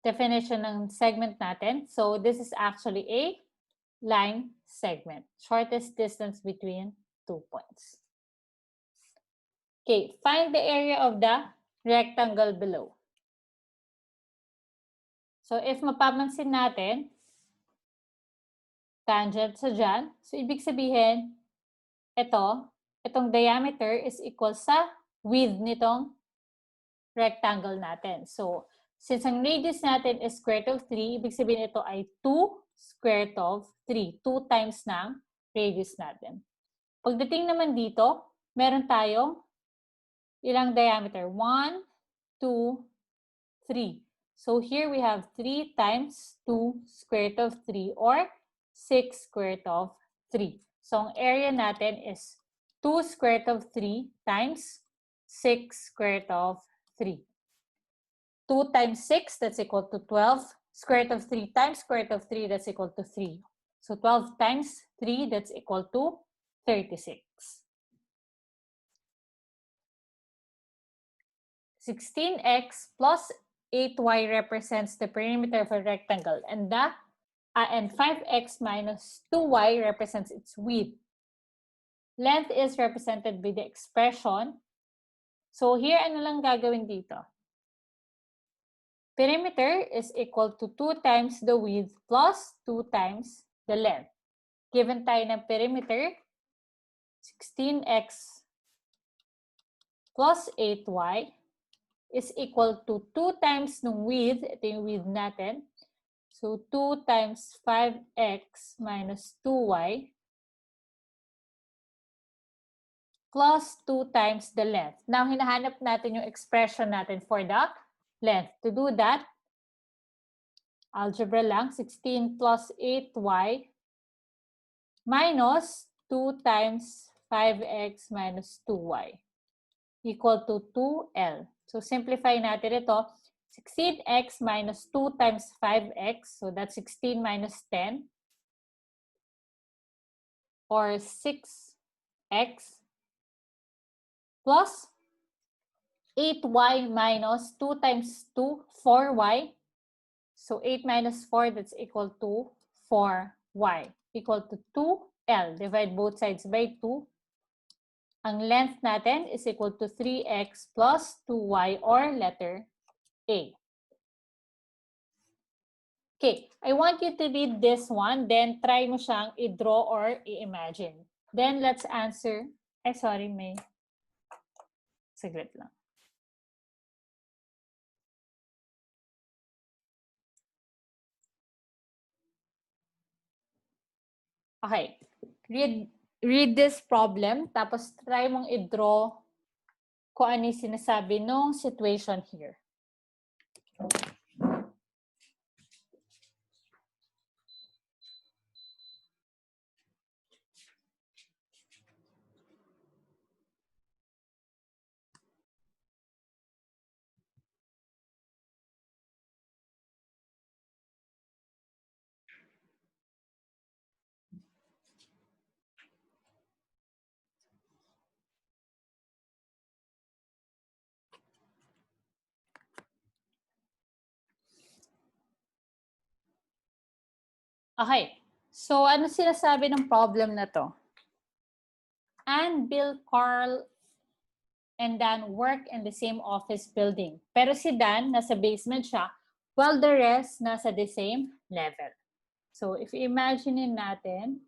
Definition ng segment natin. So this is actually a line segment. Shortest distance between 2 points. Okay, find the area of the rectangle below. So if mapapansin natin, tangent sa dyan. So ibig sabihin, itong diameter is equal sa width nitong rectangle natin. So, since ang radius natin is square root of 3, ibig sabihin ito ay 2 square root of 3. 2 times ng radius natin. Pagdating naman dito, meron tayong ilang diameter? 1, 2, 3. So, here we have 3 times 2 square root of 3 or 6 square root of 3. So, ang area natin is 2 square root of 3 times 6 square root of 3. 2 times 6, that's equal to 12. Square root of 3 times square root of 3, that's equal to 3. So 12 times 3, that's equal to 36. 16x plus 8y represents the perimeter of a rectangle, and 5x minus 2y represents its width. Length is represented by the expression. So here, ano lang gagawin dito? Perimeter is equal to 2 times the width plus 2 times the length. Given tayo ng perimeter, 16x plus 8y is equal to 2 times ng width. Ito yung width natin. So 2 times 5x minus 2y plus 2 times the length. Now, hinahanap natin yung expression natin for the length. To do that, algebra lang, 16 plus 8y minus 2 times 5x minus 2y equal to 2L. So, simplify natin ito. 16x minus 2 times 5x, so that's 16 minus 10, or 6x plus 8y minus 2 times 2, 4y. So 8 minus 4, that's equal to 4y, equal to 2L. Divide both sides by 2. Ang length natin is equal to 3x plus 2y, or letter A. Okay, I want you to read this one, then try mo siyang i-draw or i-imagine. Then let's answer. Ay, sorry, may saglit lang. Okay, read this problem, tapos try mong i-draw kung ano yung sinasabi nung situation here. Okay, So, ano sinasabi ng problem na to? Anne, Bill, Carl, and Dan work in the same office building. Pero si Dan, nasa basement siya, while the rest, nasa the same level. So, if imagine natin,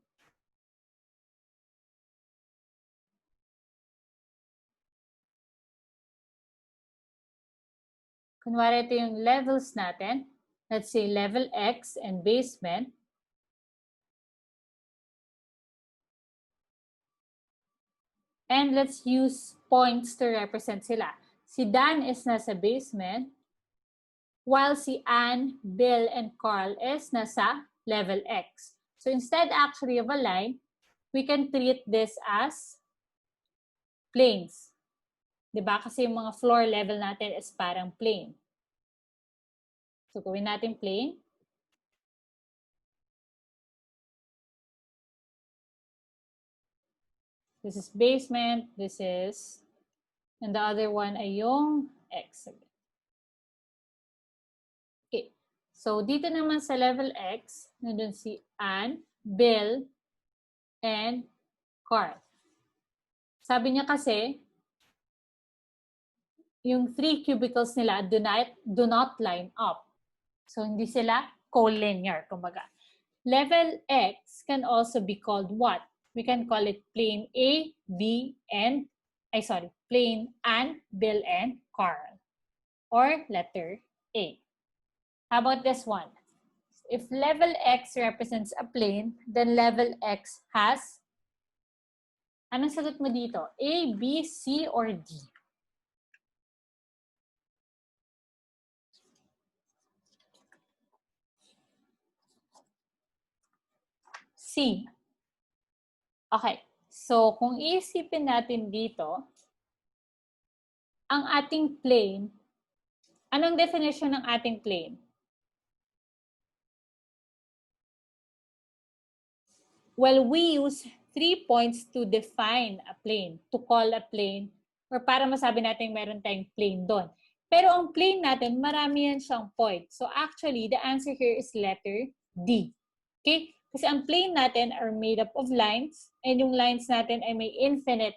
kunwari ito yung levels natin, let's say level X and basement. And let's use points to represent sila. Si Dan is nasa basement, while si Anne, Bill, and Carl is nasa level X. So instead actually of a line, we can treat this as planes. Diba? Kasi yung mga floor level natin is parang plane. So gawin natin plane. This is basement, this is, and the other one ay yung X. Okay. So, dito naman sa level X, nandun si Anne, Bill, and Carl. Sabi niya kasi, yung 3 cubicles nila do not line up. So, hindi sila collinear, kumbaga. Level X can also be called what? We can call it plane A, B, and, plane Anne, Bill, and Carl. Or letter A. How about this one? If level X represents a plane, then level X has, anong sagot mo dito? A, B, C, or D? C. Okay. So, kung iisipin natin dito, ang ating plane, anong definition ng ating plane? Well, we use 3 points to define a plane, to call a plane, or para masabi natin meron tayong plane doon. Pero ang plane natin, marami yan siyang point. So actually, the answer here is letter D. Okay? Kasi ang plane natin are made up of lines, and yung lines natin ay may infinite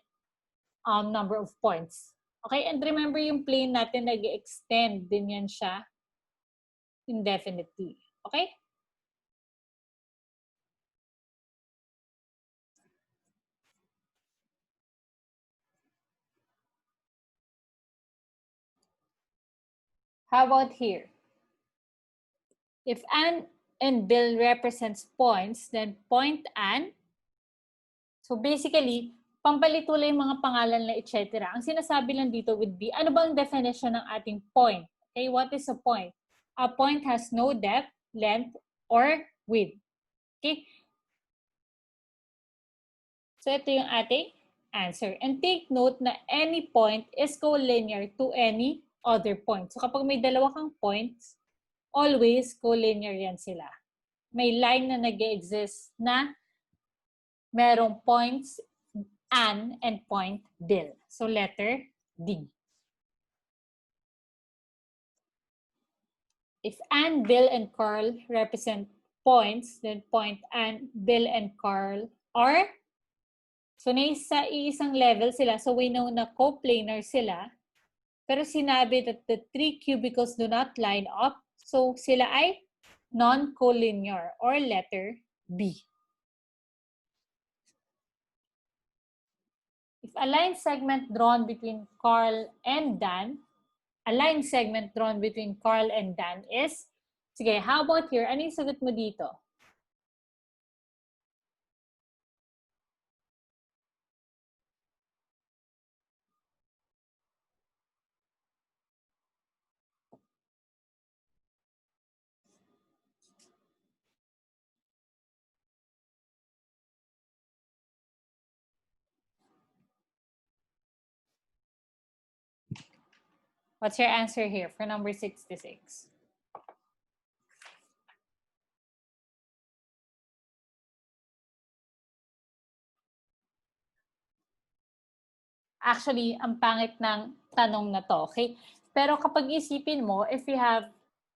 number of points. Okay? And remember, yung plane natin nag-extend din yan siya indefinitely. Okay? How about here? If Anne and Bill represents points, then point Anne. So basically, pampalitulay yung mga pangalan na etc. Ang sinasabi lang dito would be, ano bang definition ng ating point? Okay, what is a point? A point has no depth, length, or width. Okay? So ito yung ating answer. And take note na any point is collinear to any other point. So kapag may dalawa kang points, always collinear yan sila. May line na nag-exist na merong points Anne and point Bill. So letter D. If Anne, Bill, and Carl represent points, then point Anne, Bill, and Carl are, so nasa iisang level sila, so we know na coplanar sila, pero sinabi that the 3 cubicles do not line up, so sila ay non-collinear or letter B. If a line segment drawn between Carl and Dan, a line segment drawn between Carl and Dan is, sige, how about here? Ano yung sagot mo dito? What's your answer here for number 66? Actually, ang pangit ng tanong na to, okay? Pero kapag isipin mo, if you have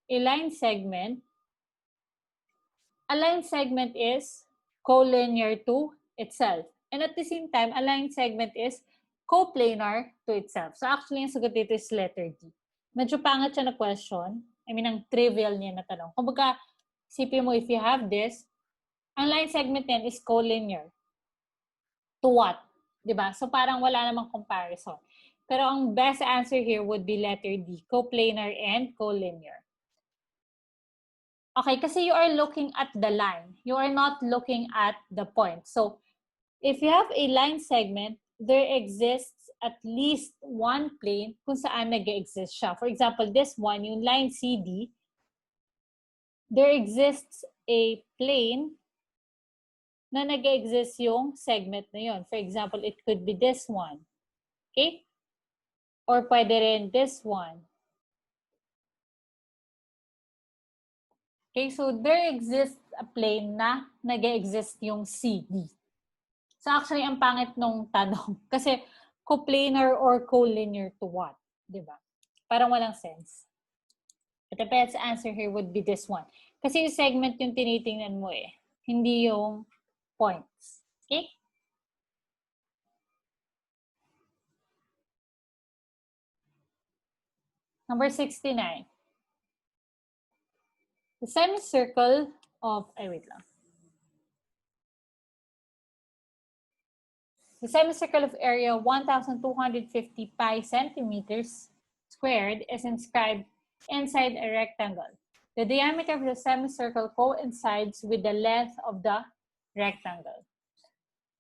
a line segment a line segment is collinear to itself. And at the same time, a line segment is coplanar to itself. So actually, yung sagot dito is letter D. Medyo pangat siya na question. I mean, ang trivial niya na tanong. Kumbaga, isipin mo, if you have this, ang line segment yan is collinear. To what? Diba? So parang wala namang comparison. Pero ang best answer here would be letter D, coplanar and collinear. Okay, kasi you are looking at the line. You are not looking at the point. So, if you have a line segment, there exists at least one plane kung saan nag-exist siya. For example, this one, yung line CD, there exists a plane na nag-exist yung segment na yun. For example, it could be this one. Okay? Or pwede rin this one. Okay, so there exists a plane na nag-exist yung CD. So actually, ang pangit nung tanong. Kasi coplanar or collinear to what? Diba? Parang walang sense. But the best answer here would be this one. Kasi yung segment yung tinitingnan mo eh. Hindi yung points. Okay? Number 69. The semicircle of, wait lang. The semicircle of area 1,250 pi centimeters squared is inscribed inside a rectangle. The diameter of the semicircle coincides with the length of the rectangle.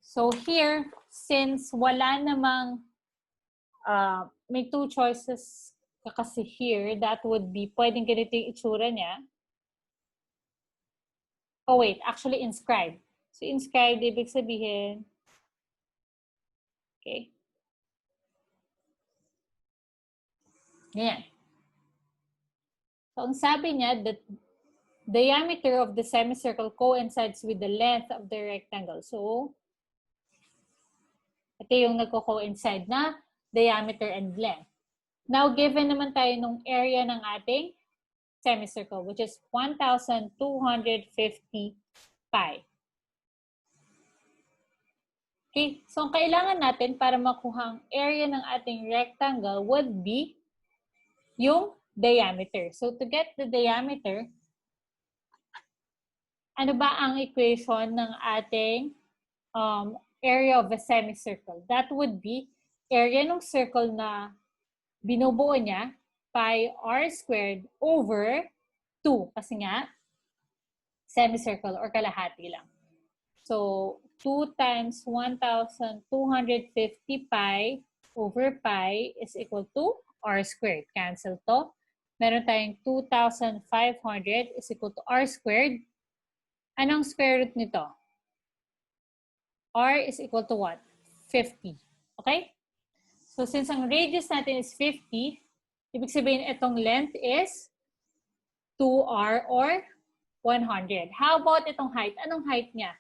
So here, since wala namang, may two choices kasi here, that would be, pwedeng ganito yung itsura niya. Oh wait, actually inscribed. So inscribed, ibig sabihin, okay. Ganyan. So ang sabi niya, the diameter of the semicircle coincides with the length of the rectangle. So, ito yung nagko-coincide na diameter and length. Now, given naman tayo nung area ng ating semicircle, which is 1,250 pi. Okay, so ang kailangan natin para makuha ang area ng ating rectangle would be yung diameter. So, to get the diameter, ano ba ang equation ng ating area of a semicircle? That would be area ng circle na binubuo niya, pi r squared over 2. Kasi nga, semicircle or kalahati lang. So, 2 times 1,250 pi over pi is equal to r squared. Cancel to. Meron tayong 2,500 is equal to r squared. Anong square root nito? R is equal to what? 50. Okay? So, since ang radius natin is 50, ibig sabihin itong length is 2r or 100. How about itong height? Anong height niya?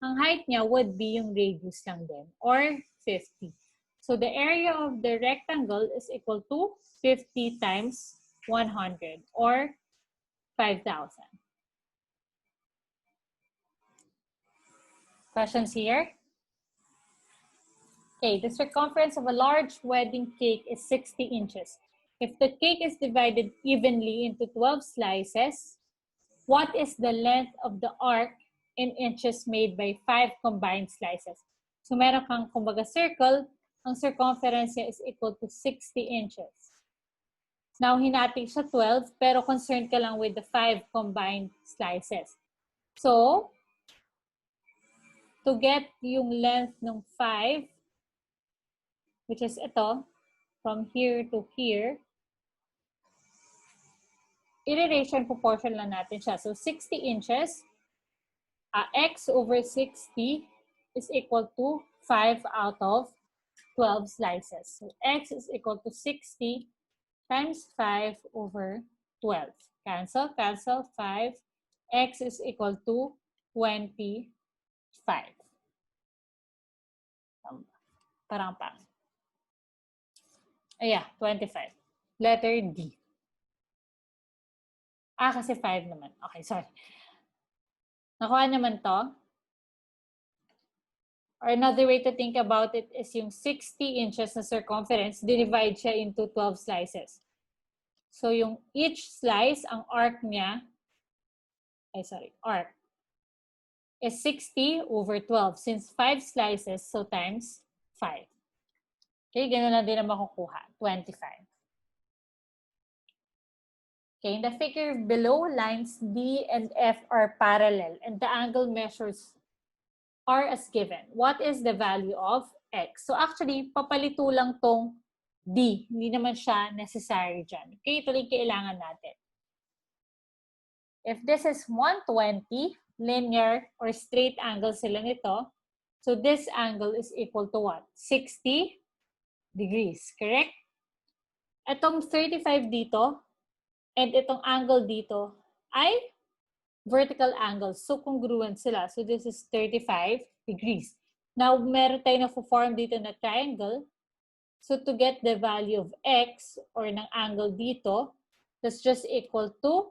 Ang height niya would be yung radius lang din, or 50. So, the area of the rectangle is equal to 50 times 100, or 5,000. Questions here? Okay, the circumference of a large wedding cake is 60 inches. If the cake is divided evenly into 12 slices, what is the length of the arc in inches made by 5 combined slices? So meron kang kumbaga circle, ang circumference niya is equal to 60 inches. Now, hinati siya 12, pero concerned ka lang with the 5 combined slices. So, to get yung length ng 5, which is ito, from here to here, i-ratio and proportion lang natin siya. So, 60 inches, x over 60 is equal to 5 out of 12 slices. So, x is equal to 60 times 5 over 12. Cancel, cancel, 5. X is equal to 25. Parang pa. Yeah, 25. Letter D. Kasi 5 naman. Okay, sorry. Nakuha naman to? Or another way to think about it is yung 60 inches na circumference, divide siya into 12 slices. So yung each slice, ang arc niya, arc, is 60 over 12. Since 5 slices, so times 5. Okay, ganun lang din na makukuha, 25. Okay, in the figure below, lines D and F are parallel and the angle measures are as given. What is the value of X? So actually, papalito lang tong D. Hindi naman siya necessary dyan. Okay, ito lang kailangan natin. If this is 120, linear or straight angle sila nito, so this angle is equal to what? 60 degrees, correct? Itong 35 dito, and itong angle dito ay vertical angles. So, congruent sila. So, this is 35 degrees. Now, meron tayo na-form dito na triangle. So, to get the value of X or ng angle dito, that's just equal to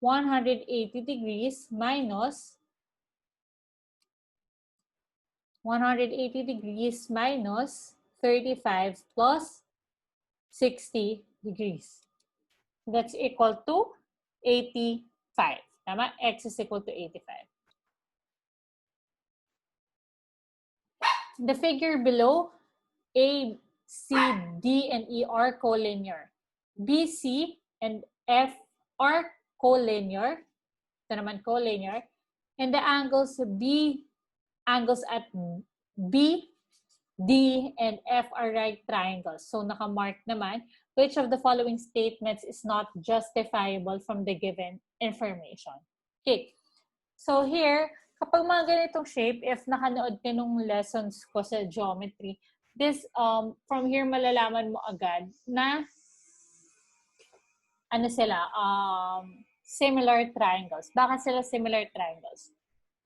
180 degrees minus 35 plus 60 degrees. That's equal to 85. Tama? X is equal to 85. The figure below, A, C, D, and E are collinear. B, C, and F are collinear. Ito naman collinear. And the angles at B, D, and F are right triangles. So, nakamark naman. Which of the following statements is not justifiable from the given information? Okay. So, here, kapag mga ganitong shape, if nakanood ka nung lessons ko sa geometry, this, from here, malalaman mo agad na, ano sila, similar triangles. Bakit sila similar triangles?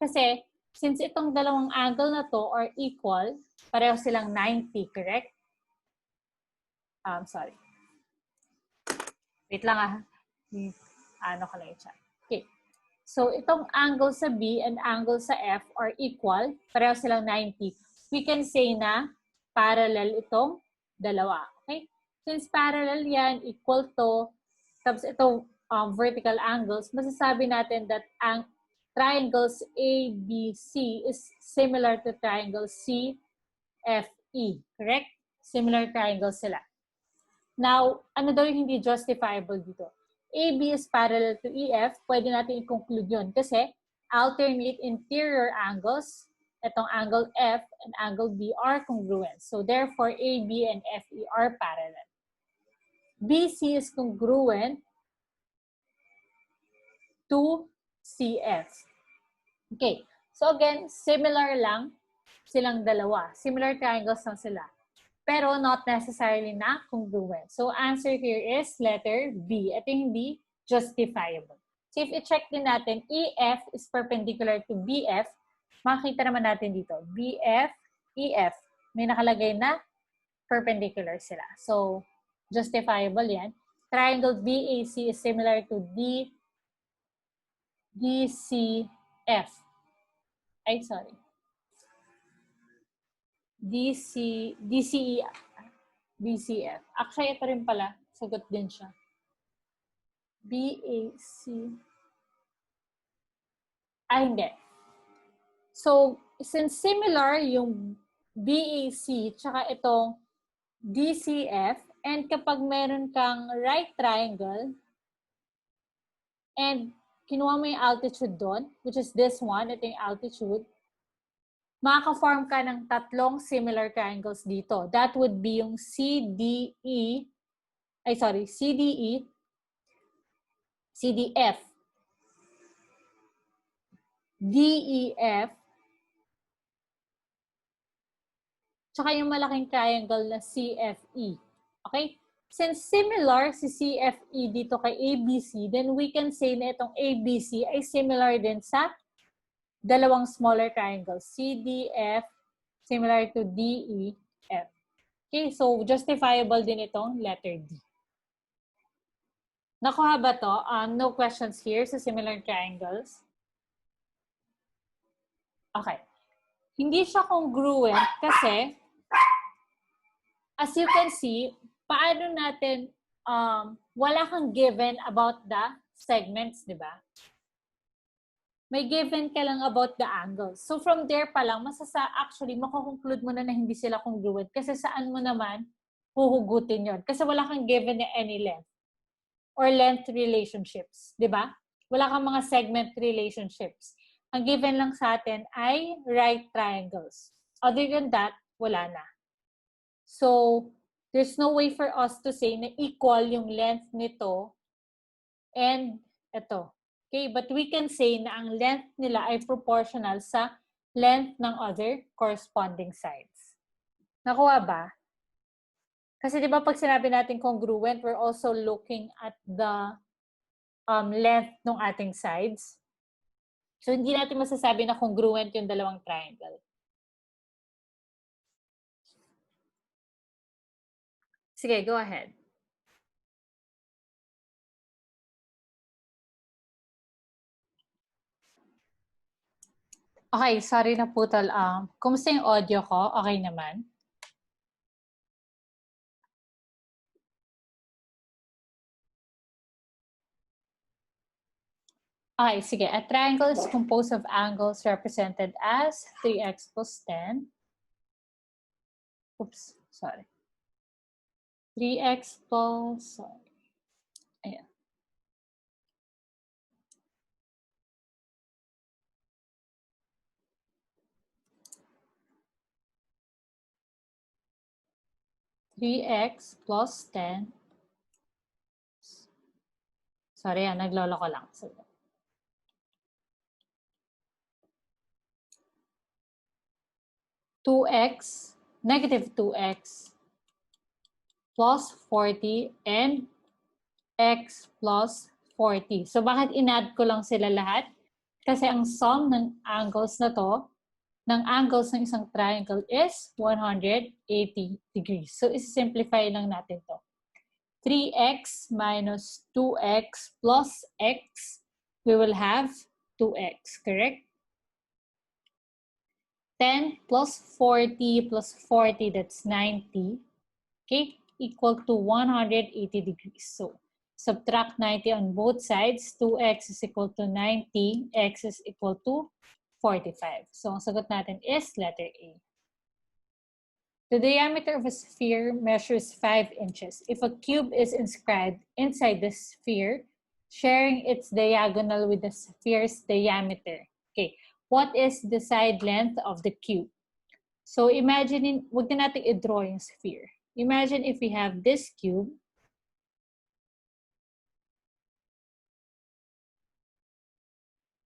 Kasi, since itong dalawang angle na to are equal, pareho silang 90, correct? Sorry. Wait lang ano ka lang yung chat. Okay. So, itong angle sa B and angle sa F are equal. Pareho silang 90. We can say na parallel itong dalawa. Okay? Since parallel yan, equal to, tapos itong vertical angles, masasabi natin that ang triangles ABC is similar to triangle CFE. Correct? Similar triangles sila. Now, ano daw yung hindi justifiable dito? AB is parallel to EF, pwede natin i-conclude yun kasi alternate interior angles, itong angle F and angle B are congruent. So, therefore, AB and FE are parallel. BC is congruent to CF. Okay. So, again, similar lang silang dalawa. Similar triangles lang sila. Pero not necessarily na congruent. So, answer here is letter B. Ito yung hindi justifiable. So, if i-check din natin, EF is perpendicular to BF, makikita naman natin dito, BF, EF, may nakalagay na perpendicular sila. So, justifiable yan. Triangle BAC is similar to DCF. DCF. Actually, ito rin pala. Sagot din siya. BAC. Hindi. So, since similar yung BAC tsaka itong DCF, and kapag meron kang right triangle, and kinuha mo yung altitude doon, which is this one, ito yung altitude, makaka-form ka ng tatlong similar triangles dito. That would be yung CDF, CDF, DEF, tsaka yung malaking triangle na CFE. Okay? Since similar si CFE dito kay ABC, then we can say na itong ABC ay similar din sa dalawang smaller triangles, CDF, similar to DEF. Okay, so justifiable din itong letter D. Nakuha ba to? No questions here sa similar triangles. Okay. Hindi siya congruent kasi, as you can see, paano natin, wala kang given about the segments, di ba? May given ka lang about the angles. So from there pa lang, actually, makakonclude mo na hindi sila congruent kasi saan mo naman huhugutin yon. Kasi wala kang given na any length or length relationships, di ba? Wala kang mga segment relationships. Ang given lang sa atin ay right triangles. Other than that, wala na. So, there's no way for us to say na equal yung length nito and ito. Okay, but we can say na ang length nila ay proportional sa length ng other corresponding sides. Nakuha ba? Kasi di ba pag sinabi natin congruent, we're also looking at the length ng ating sides. So hindi natin masasabi na congruent yung dalawang triangle. Sige, go ahead. Okay, sorry na putol. Kumusta yung audio ko? Okay naman? Okay, sige. A triangle is composed of angles represented as 3x plus 10. Oops, sorry. 3x plus, sorry. Ayan. (3x plus 10). Sorry, naglolo ko lang. Sorry. 2x, negative 2x plus 40 and x plus 40. So, bakit in-add ko lang sila lahat? Kasi ang sum ng angles na to, ng angles ng isang triangle is 180 degrees. So, isi-simplify lang natin to. 3x minus 2x plus x, we will have 2x, correct? 10 plus 40 plus 40, that's 90, okay, equal to 180 degrees. So, subtract 90 on both sides. 2x is equal to 90, x is equal to 45. So, ang sagot natin is letter A. The diameter of a sphere measures 5 inches. If a cube is inscribed inside the sphere, sharing its diagonal with the sphere's diameter. Okay, what is the side length of the cube? So imagine, wag na natin i-draw yung sphere. Imagine if we have this cube.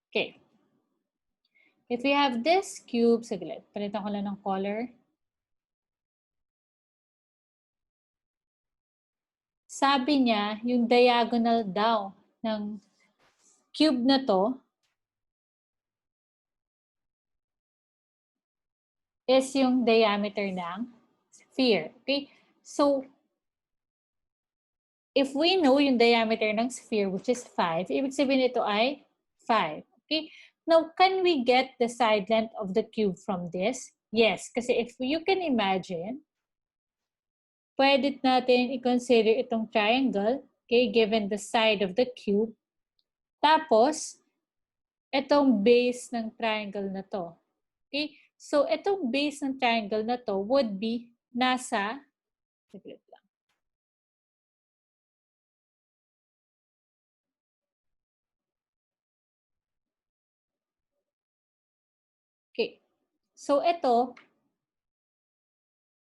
Okay. If we have this cube, saglit, palitan ko lang ng color. Sabi niya, yung diagonal daw ng cube na to is yung diameter ng sphere. Okay? So, if we know yung diameter ng sphere, which is 5, ibig sabihin ito ay 5. Okay? Now, can we get the side length of the cube from this? Yes, kasi if you can imagine, pwede natin i-consider itong triangle, okay, given the side of the cube. Tapos, itong base ng triangle na to. Okay? So, itong base ng triangle na to would be nasa, saglit lang. Okay. So, ito,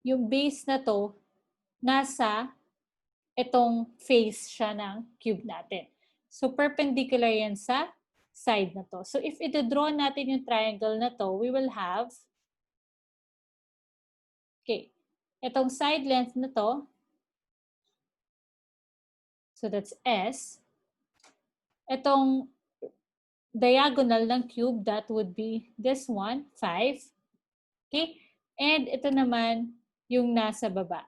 yung base na to, nasa itong face siya ng cube natin. So, perpendicular yan sa side na to. So, if ito-draw natin yung triangle na to, we will have, okay, itong side length na to, so that's S. Itong diagonal ng cube, that would be this one, 5. Okay? And ito naman yung nasa baba.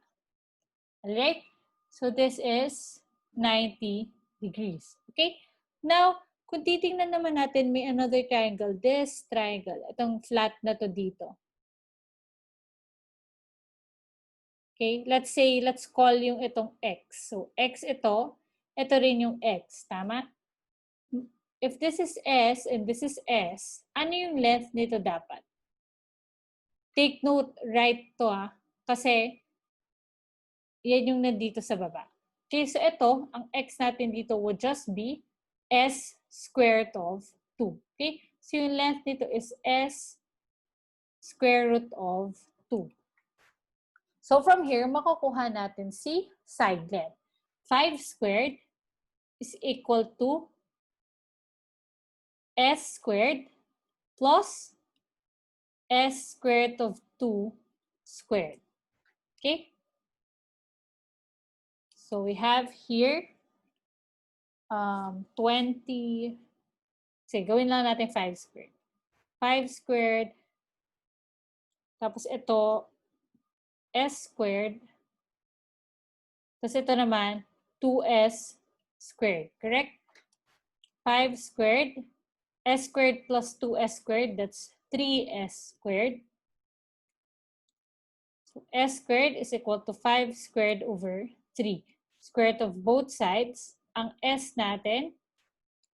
Alright? So this is 90 degrees. Okay? Now, Kung titingnan naman natin, may another triangle, this triangle, itong flat na to dito. Okay, let's say, let's call yung itong x. So, x ito rin yung x, tama? If this is S and this is S, ano yung length nito dapat? Take note, right to kasi yan yung nandito sa baba. Okay, so ito, ang x natin dito would just be S square root of 2. Okay, so yung length nito is S square root of 2. So from here, makukuha natin si side length. 5 squared is equal to S squared plus S square root of 2 squared. Okay? So we have here 20. Sige, gawin lang natin 5 squared. 5 squared. Tapos ito, S squared. Tapos ito naman, 2S squared. Correct? 5 squared. S squared plus 2S squared, that's 3S squared. So S squared is equal to 5 squared over 3. Square root of both sides. Ang S natin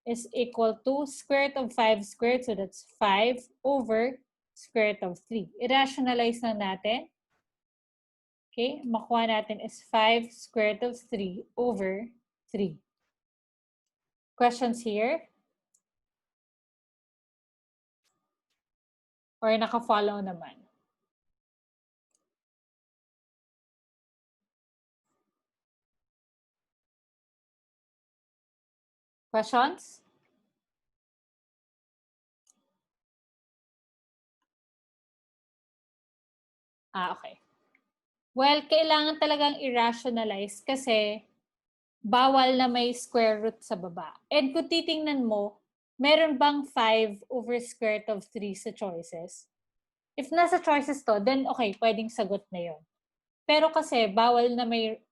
is equal to square root of 5 squared. So that's 5 over square root of 3. I-rationalize lang natin. Okay, makuha natin is 5 square root of 3 over 3. Questions here? Or naka-follow naman? Questions? Okay. Well, kailangan talagang i-rationalize kasi bawal na may square root sa baba. And kung titingnan mo, meron bang 5 over square root of 3 sa choices? If nasa choices to, then okay, pwedeng sagot na yon. Pero kasi bawal na may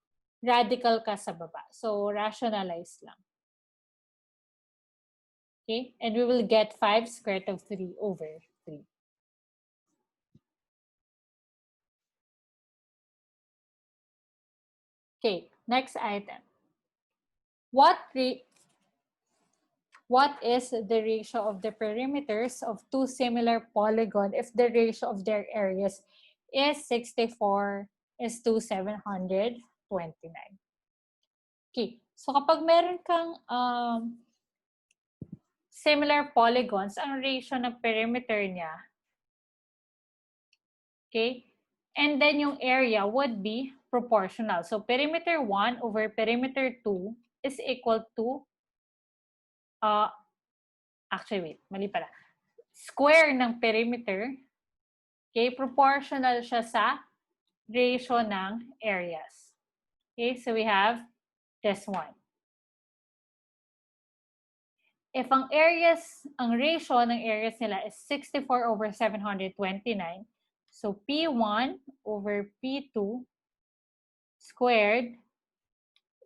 radical ka sa baba. So, rationalize lang. Okay? And we will get 5 square root of 3 over 3. Okay, next item. What is the ratio of the perimeters of two similar polygons if the ratio of their areas is 64 is to 729? Okay, so kapag meron kang similar polygons, ang ratio ng perimeter niya, okay, and then yung area would be proportional. So perimeter 1 over perimeter 2 is equal to, actually wait, mali pala. Square ng perimeter, okay, proportional siya sa ratio ng areas. Okay, so we have this one. If ang ratio ng areas nila is 64 over 729, so P1 over P2 squared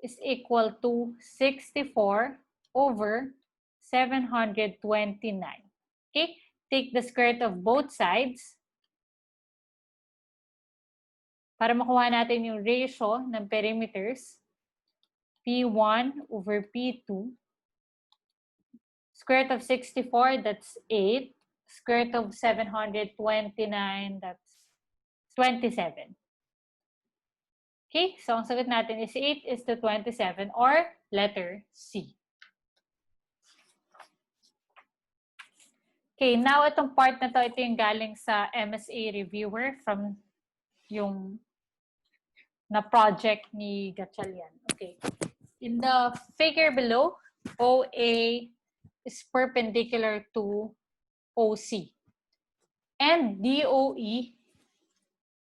is equal to 64 over 729. Okay? Take the square root of both sides para makuha natin yung ratio ng perimeters. P1 over P2. Square root of 64, that's 8. Square root of 729, that's 27. Okay, so ang sagot natin is 8 is to 27 or letter C. Okay, now itong part na to, ito yung galing sa MSA Reviewer from yung na project ni Gatchalian. Okay. In the figure below, OA is perpendicular to OC. And DOE,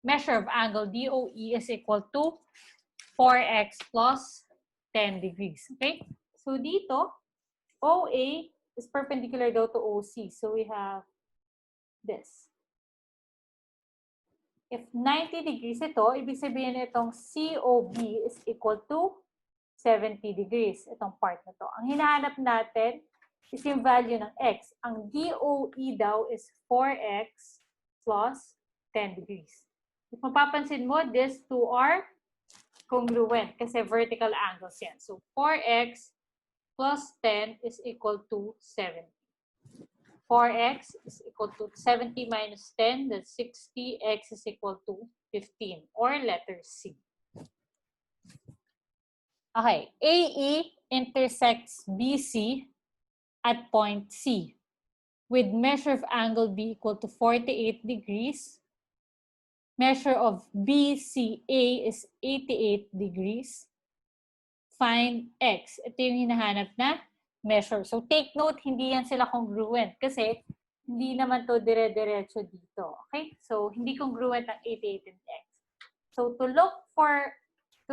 measure of angle DOE is equal to 4x plus 10 degrees. Okay? So dito, OA is perpendicular daw to OC. So we have this. If 90 degrees ito, ibig sabihin itong COB is equal to 70 degrees. Itong part na to. Ang hinahanap natin is yung value ng x. Ang DOE daw is 4x plus 10 degrees. If mapapansin mo, these two are congruent kasi vertical angles yan. So 4x plus 10 is equal to 70. 4x is equal to 70 minus 10, that's 60. X is equal to 15, or letter C. Okay, AE intersects BC at point C with measure of angle B equal to 48 degrees. Measure of BCA is 88 degrees. Find X. Ito yung hinahanap na measure. So take note, hindi yan sila congruent kasi hindi naman to dire-diretso dito. Okay? So hindi congruent ang 88 and X. So to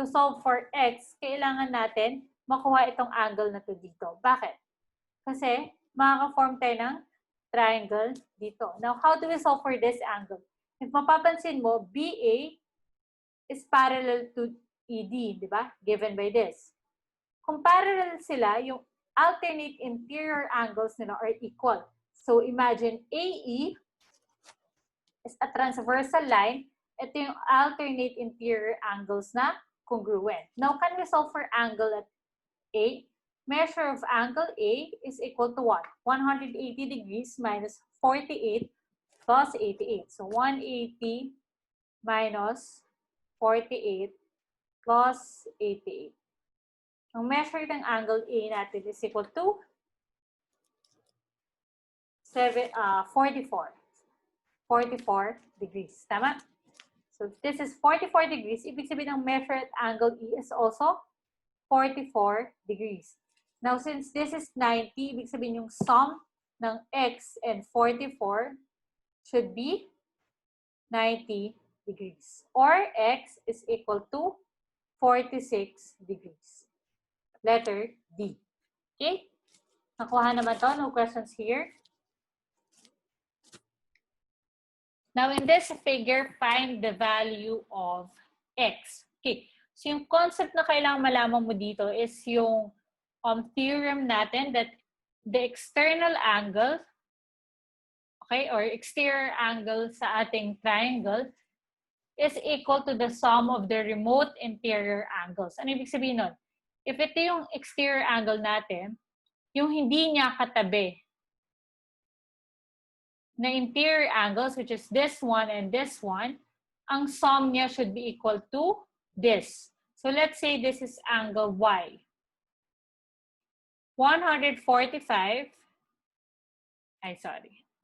solve for X, kailangan natin makuha itong angle na to dito. Bakit? Kasi makaka-form tayo ng triangle dito. Now, how do we solve for this angle? If mapapansin mo, BA is parallel to ED, di ba? Given by this. Kung parallel sila, yung alternate interior angles nila are equal. So, imagine AE is a transversal line. Ito yung alternate interior angles na congruent. Now, can we solve for angle at A? Measure of angle A is equal to what? 180 degrees minus 48 plus 88. So, 180 minus 48 plus 88. Ang measure ng angle A natin is equal to 44 degrees. Tama? So, this is 44 degrees. Ibig sabihin ng measure at angle E is also 44 degrees. Now, since this is 90, ibig sabihin yung sum ng X and 44 should be 90 degrees. Or X is equal to 46 degrees. Letter D. Okay? Nakuha naman to. No questions here. Now, in this figure, find the value of X. Okay. So, yung concept na kailangan malaman mo dito is yung theorem natin that the external angle, okay, or exterior angle sa ating triangle is equal to the sum of the remote interior angles. Ano ibig sabihin nun? If ito yung exterior angle natin, yung hindi niya katabi na interior angles, which is this one and this one, ang sum niya should be equal to this. So let's say this is angle Y. 145.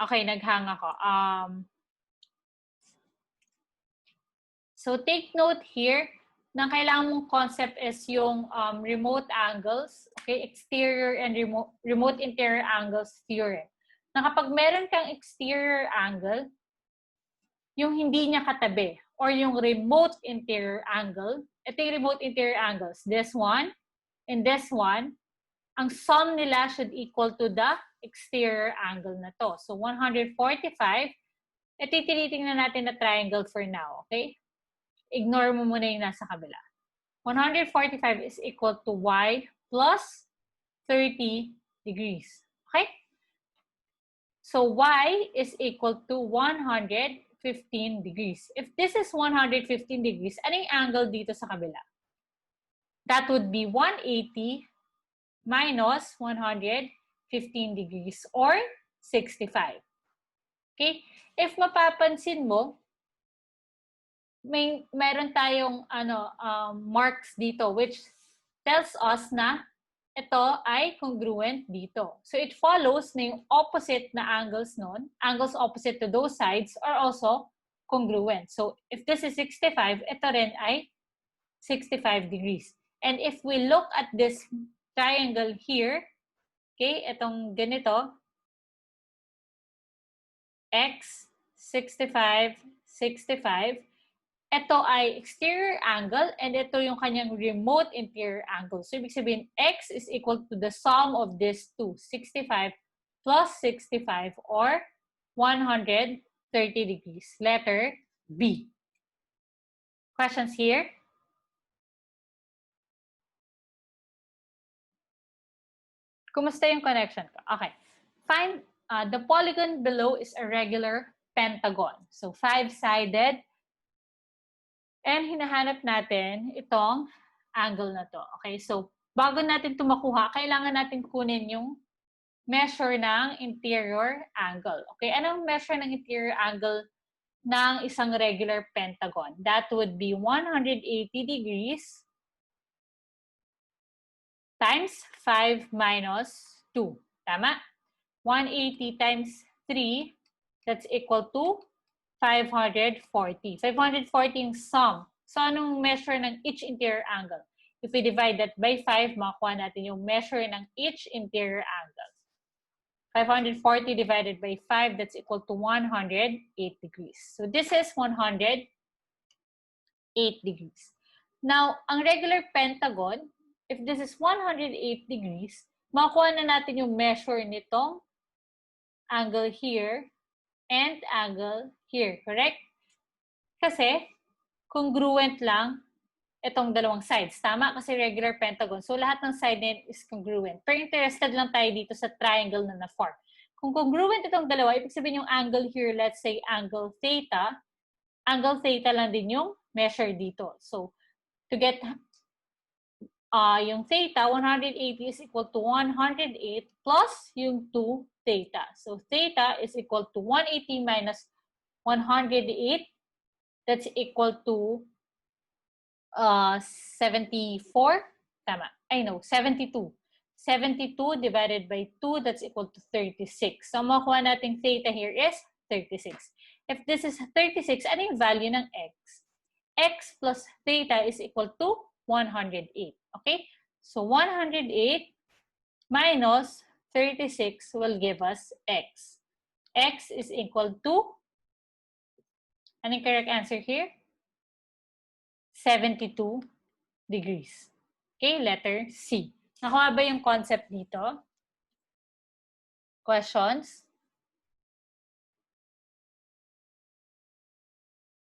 Okay, naghang ako. So take note here, na kailangan mong concept is yung remote angles, okay, exterior and remote interior angles theorem. Na kapag meron kang exterior angle, yung hindi niya katabi, or yung remote interior angle, ito yung remote interior angles, this one and this one, ang sum nila should equal to the exterior angle na to. So 145, ito yung tinitingnan natin na triangle for now, okay? Ignore mo muna yung nasa kabila. 145 is equal to Y plus 30 degrees. Okay? So Y is equal to 115 degrees. If this is 115 degrees, anong angle dito sa kabila? That would be 180 minus 115 degrees or 65. Okay? If mapapansin mo, mayroon tayong marks dito which tells us na ito ay congruent dito. So it follows na yung opposite na angles nun, angles opposite to those sides are also congruent. So if this is 65, ito rin ay 65 degrees. And if we look at this triangle here, okay, itong ganito, X, 65, 65, ito ay exterior angle and ito yung kanyang remote interior angle. So, ibig sabihin, X is equal to the sum of these two, 65 plus 65 or 130 degrees. Letter B. Questions here? Kumusta yung connection ko? Okay. Find the polygon below is a regular pentagon. So, 5-sided. And hinahanap natin itong angle na to. Okay, so bago natin ito makuha, kailangan natin kunin yung measure ng interior angle. Okay, anong measure ng interior angle ng isang regular pentagon? That would be 180 degrees times 5 minus 2. Tama? 180 times 3, that's equal to 540. 540 yung sum. So, anong measure ng each interior angle? If we divide that by 5, makuha natin yung measure ng each interior angle. 540 divided by 5, that's equal to 108 degrees. So, this is 108 degrees. Now, ang regular pentagon, if this is 108 degrees, makuha na natin yung measure nitong angle here and angle here, correct? Kasi, congruent lang itong dalawang sides. Tama? Kasi regular pentagon. So, lahat ng side na is congruent. Pero interested lang tayo dito sa triangle na na-form. Kung congruent itong dalawa, ibig sabihin yung angle here, let's say angle theta lang din yung measure dito. So, to get yung theta, 180 is equal to 108 plus yung 2 theta. So, theta is equal to 180 minus 108. That's equal to 74. Tama. I know, 72. 72 divided by 2, that's equal to 36. So, makuha natin theta here is 36. If this is 36, ano yung value ng x? X plus theta is equal to 108. Okay? So, 108 minus 36 will give us x. X is equal to, anong correct answer here? 72 degrees. Okay, letter C. Nakuha ba yung concept dito? Questions?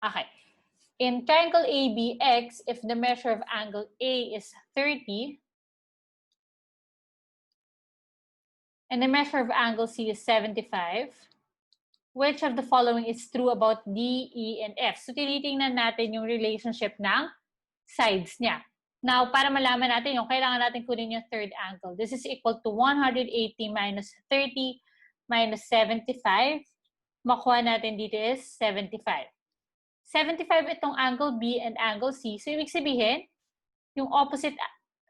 Okay. In triangle ABX, if the measure of angle A is 30, and the measure of angle C is 75, which of the following is true about D, E, and F? So, tinitingnan natin yung relationship ng sides niya. Now, para malaman natin yung, kailangan natin kunin yung third angle. This is equal to 180 minus 30 minus 75. Makuha natin dito is 75. 75 itong angle B and angle C. So, ibig sabihin, yung opposite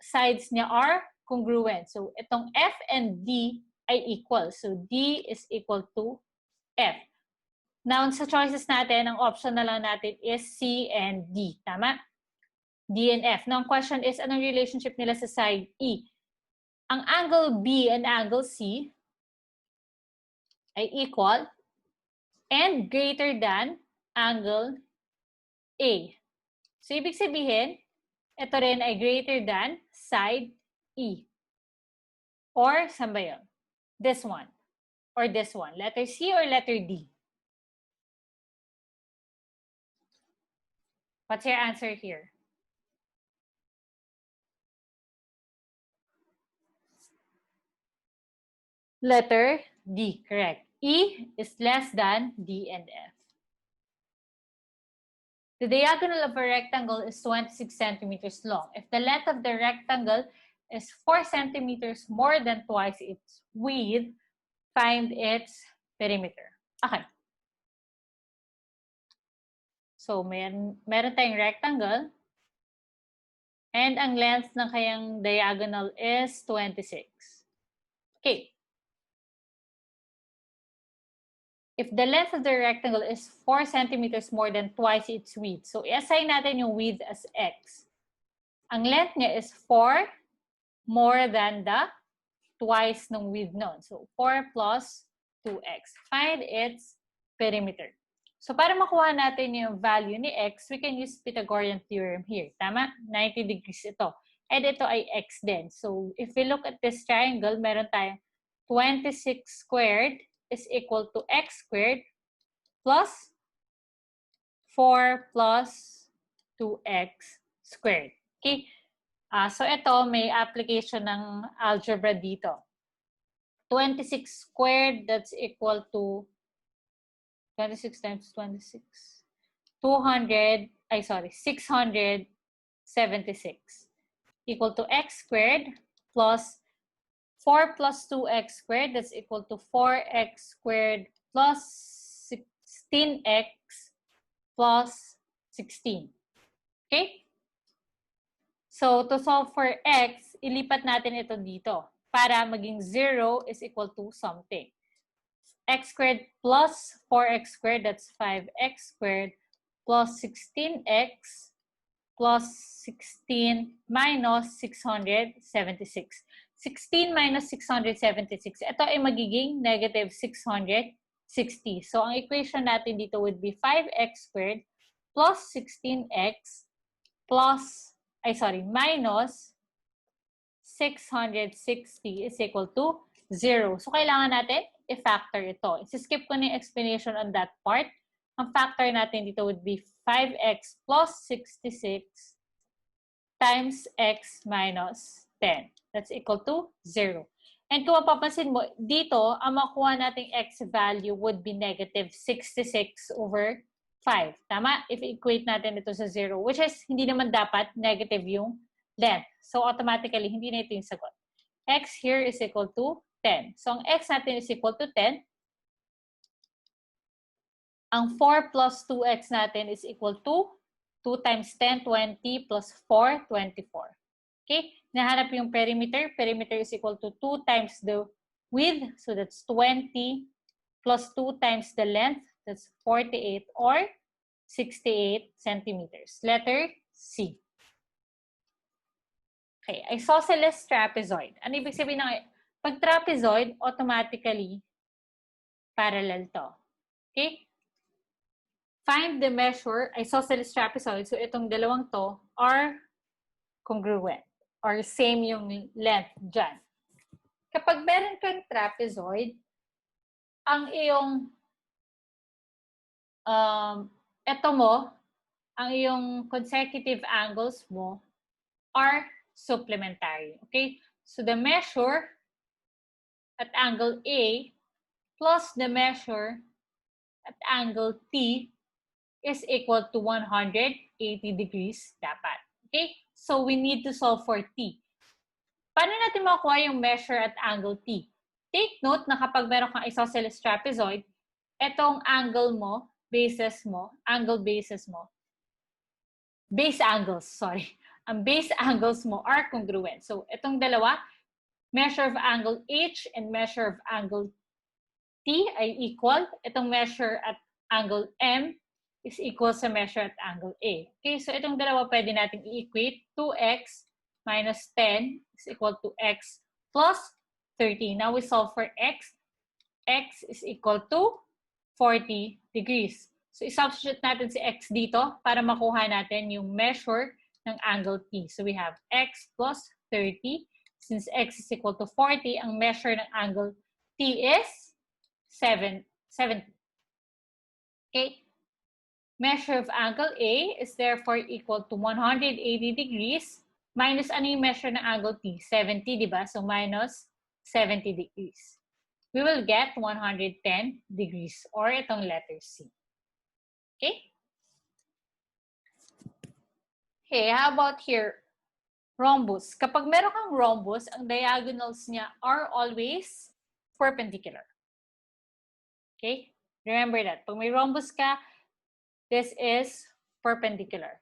sides niya are congruent. So, itong F and D ay equal. So, D is equal to F. Now, sa choices natin, ang option na lang natin is C and D. Tama? D and F. Now, ang question is, anong relationship nila sa side E? Ang angle B and angle C ay equal and greater than angle A. So, ibig sabihin, ito rin ay greater than side E. Or, saan ba yun? This one. Or this one. Letter C or letter D? What's your answer here? Letter D, correct. E is less than D and F. The diagonal of a rectangle is 26 centimeters long. If the length of the rectangle is 4 centimeters more than twice its width, find its perimeter. Okay. So, meron tayong rectangle. And ang length ng kayang diagonal is 26. Okay. If the length of the rectangle is 4 centimeters more than twice its width, so i-assign natin yung width as x. Ang length niya is 4 more than the twice ng width nun. So, 4 plus 2x. Find its perimeter. So, para makuha natin yung value ni x, we can use Pythagorean theorem here. Tama? 90 degrees ito. And ito ay x din. So, if we look at this triangle, meron tayong 26 squared is equal to x squared plus 4 plus 2x squared. Okay? So, ito may application ng algebra dito. 26 squared, that's equal to 26 times 26. 676 equal to x squared plus 4 plus 2x squared, that's equal to 4x squared plus 16x plus 16. Okay? So, to solve for x, ilipat natin ito dito para maging 0 is equal to something. X squared plus 4x squared, that's 5x squared, plus 16x plus 16 minus 676. 16 minus 676, ito ay magiging negative 660. So, ang equation natin dito would be 5x squared plus 16x minus 660 is equal to 0. So, kailangan natin i-factor ito. I-skip ko na yung explanation on that part. Ang factor natin dito would be 5x plus 66 times x minus 10. That's equal to 0. And kung mapapansin mo, dito, ang makuha nating x value would be negative 66 over 5. Tama? If equate natin ito sa 0, which is hindi naman dapat negative yung length. So, automatically, hindi na ito yung sagot. X here is equal to 10. So, ang x natin is equal to 10. Ang 4 plus 2x natin is equal to 2 times 10, 20 plus 4, 24. Okay? Nahanap yung perimeter. Perimeter is equal to 2 times the width. So, that's 20 plus 2 times the length. That's 48 or 68 centimeters. Letter C. Okay, isosceles trapezoid. Ano ibig sabihin ng pag trapezoid, automatically parallel to. Okay? Find the measure, isosceles trapezoid. So, itong dalawang to are congruent or same yung length dyan. Kapag meron kang trapezoid, ang iyong ang iyong consecutive angles mo are supplementary. Okay? So, the measure at angle A plus the measure at angle T is equal to 180 degrees dapat. Okay? So, we need to solve for T. Paano natin makuha yung measure at angle T? Take note na kapag meron kang isosceles trapezoid, etong angle mo, base angles, ang base angles mo are congruent. So, itong dalawa, measure of angle H and measure of angle T ay equal. Itong measure at angle M is equal sa measure at angle A. Okay, so itong dalawa pwede natin i-equate. 2x minus 10 is equal to x plus 30. Now we solve for x. X is equal to 40 degrees. So, i-substitute natin si x dito para makuha natin yung measure ng angle T. So, we have x plus 30. Since x is equal to 40, ang measure ng angle T is 70. Okay? Measure of angle A is therefore equal to 180 degrees minus ano yung measure ng angle T? 70, di ba? So, minus 70 degrees. We will get 110 degrees or itong letter C. Okay? Okay, how about here? Rhombus. Kapag meron kang rhombus, ang diagonals niya are always perpendicular. Okay? Remember that. Pag may rhombus ka, this is perpendicular.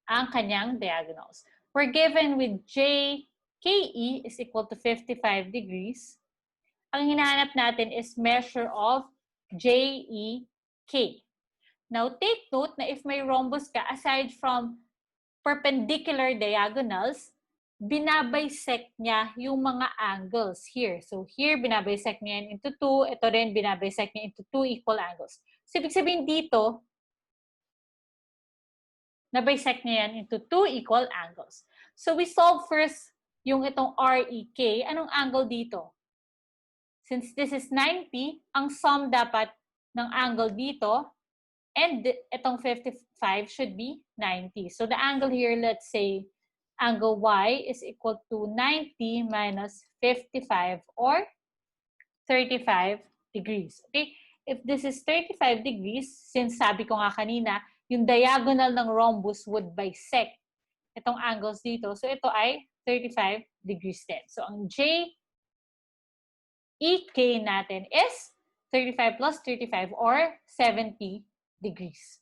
Ang kanyang diagonals. We're given with KE is equal to 55 degrees. Ang hinahanap natin is measure of JEK. Now, take note na if may rhombus ka, aside from perpendicular diagonals, binabisect niya yung mga angles here. So, here, binabisect niya yan into 2. Ito rin, binabisect niya into 2 equal angles. So, ibig sabihin dito, nabisect niya yan into 2 equal angles. So, we solve first yung itong REK. Anong angle dito? Since this is 90, ang sum dapat ng angle dito and itong 55 should be 90. So the angle here, let's say, angle Y is equal to 90 minus 55 or 35 degrees. Okay? If this is 35 degrees, since sabi ko nga kanina, yung diagonal ng rhombus would bisect itong angles dito. So, ito ay 35 degrees din. So, ang JEK natin is 35 plus 35 or 70 degrees.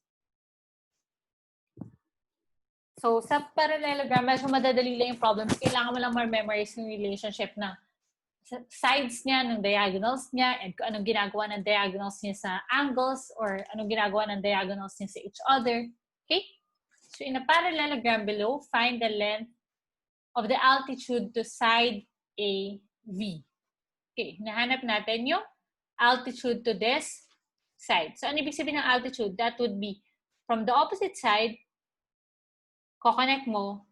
So, sa parallelogram, medyo madadali lang yung problems. Kailangan mo lang memorize yung relationship na sides niya, ng diagonals niya, and kung anong ginagawa ng diagonals niya sa angles or anong ginagawa ng diagonals niya sa each other. Okay? So, in a parallelogram below, find the length of the altitude to side AV. Okay, nahanap natin yung altitude to this side. So, ano ibig sabihin ng altitude? That would be from the opposite side, ko-connect mo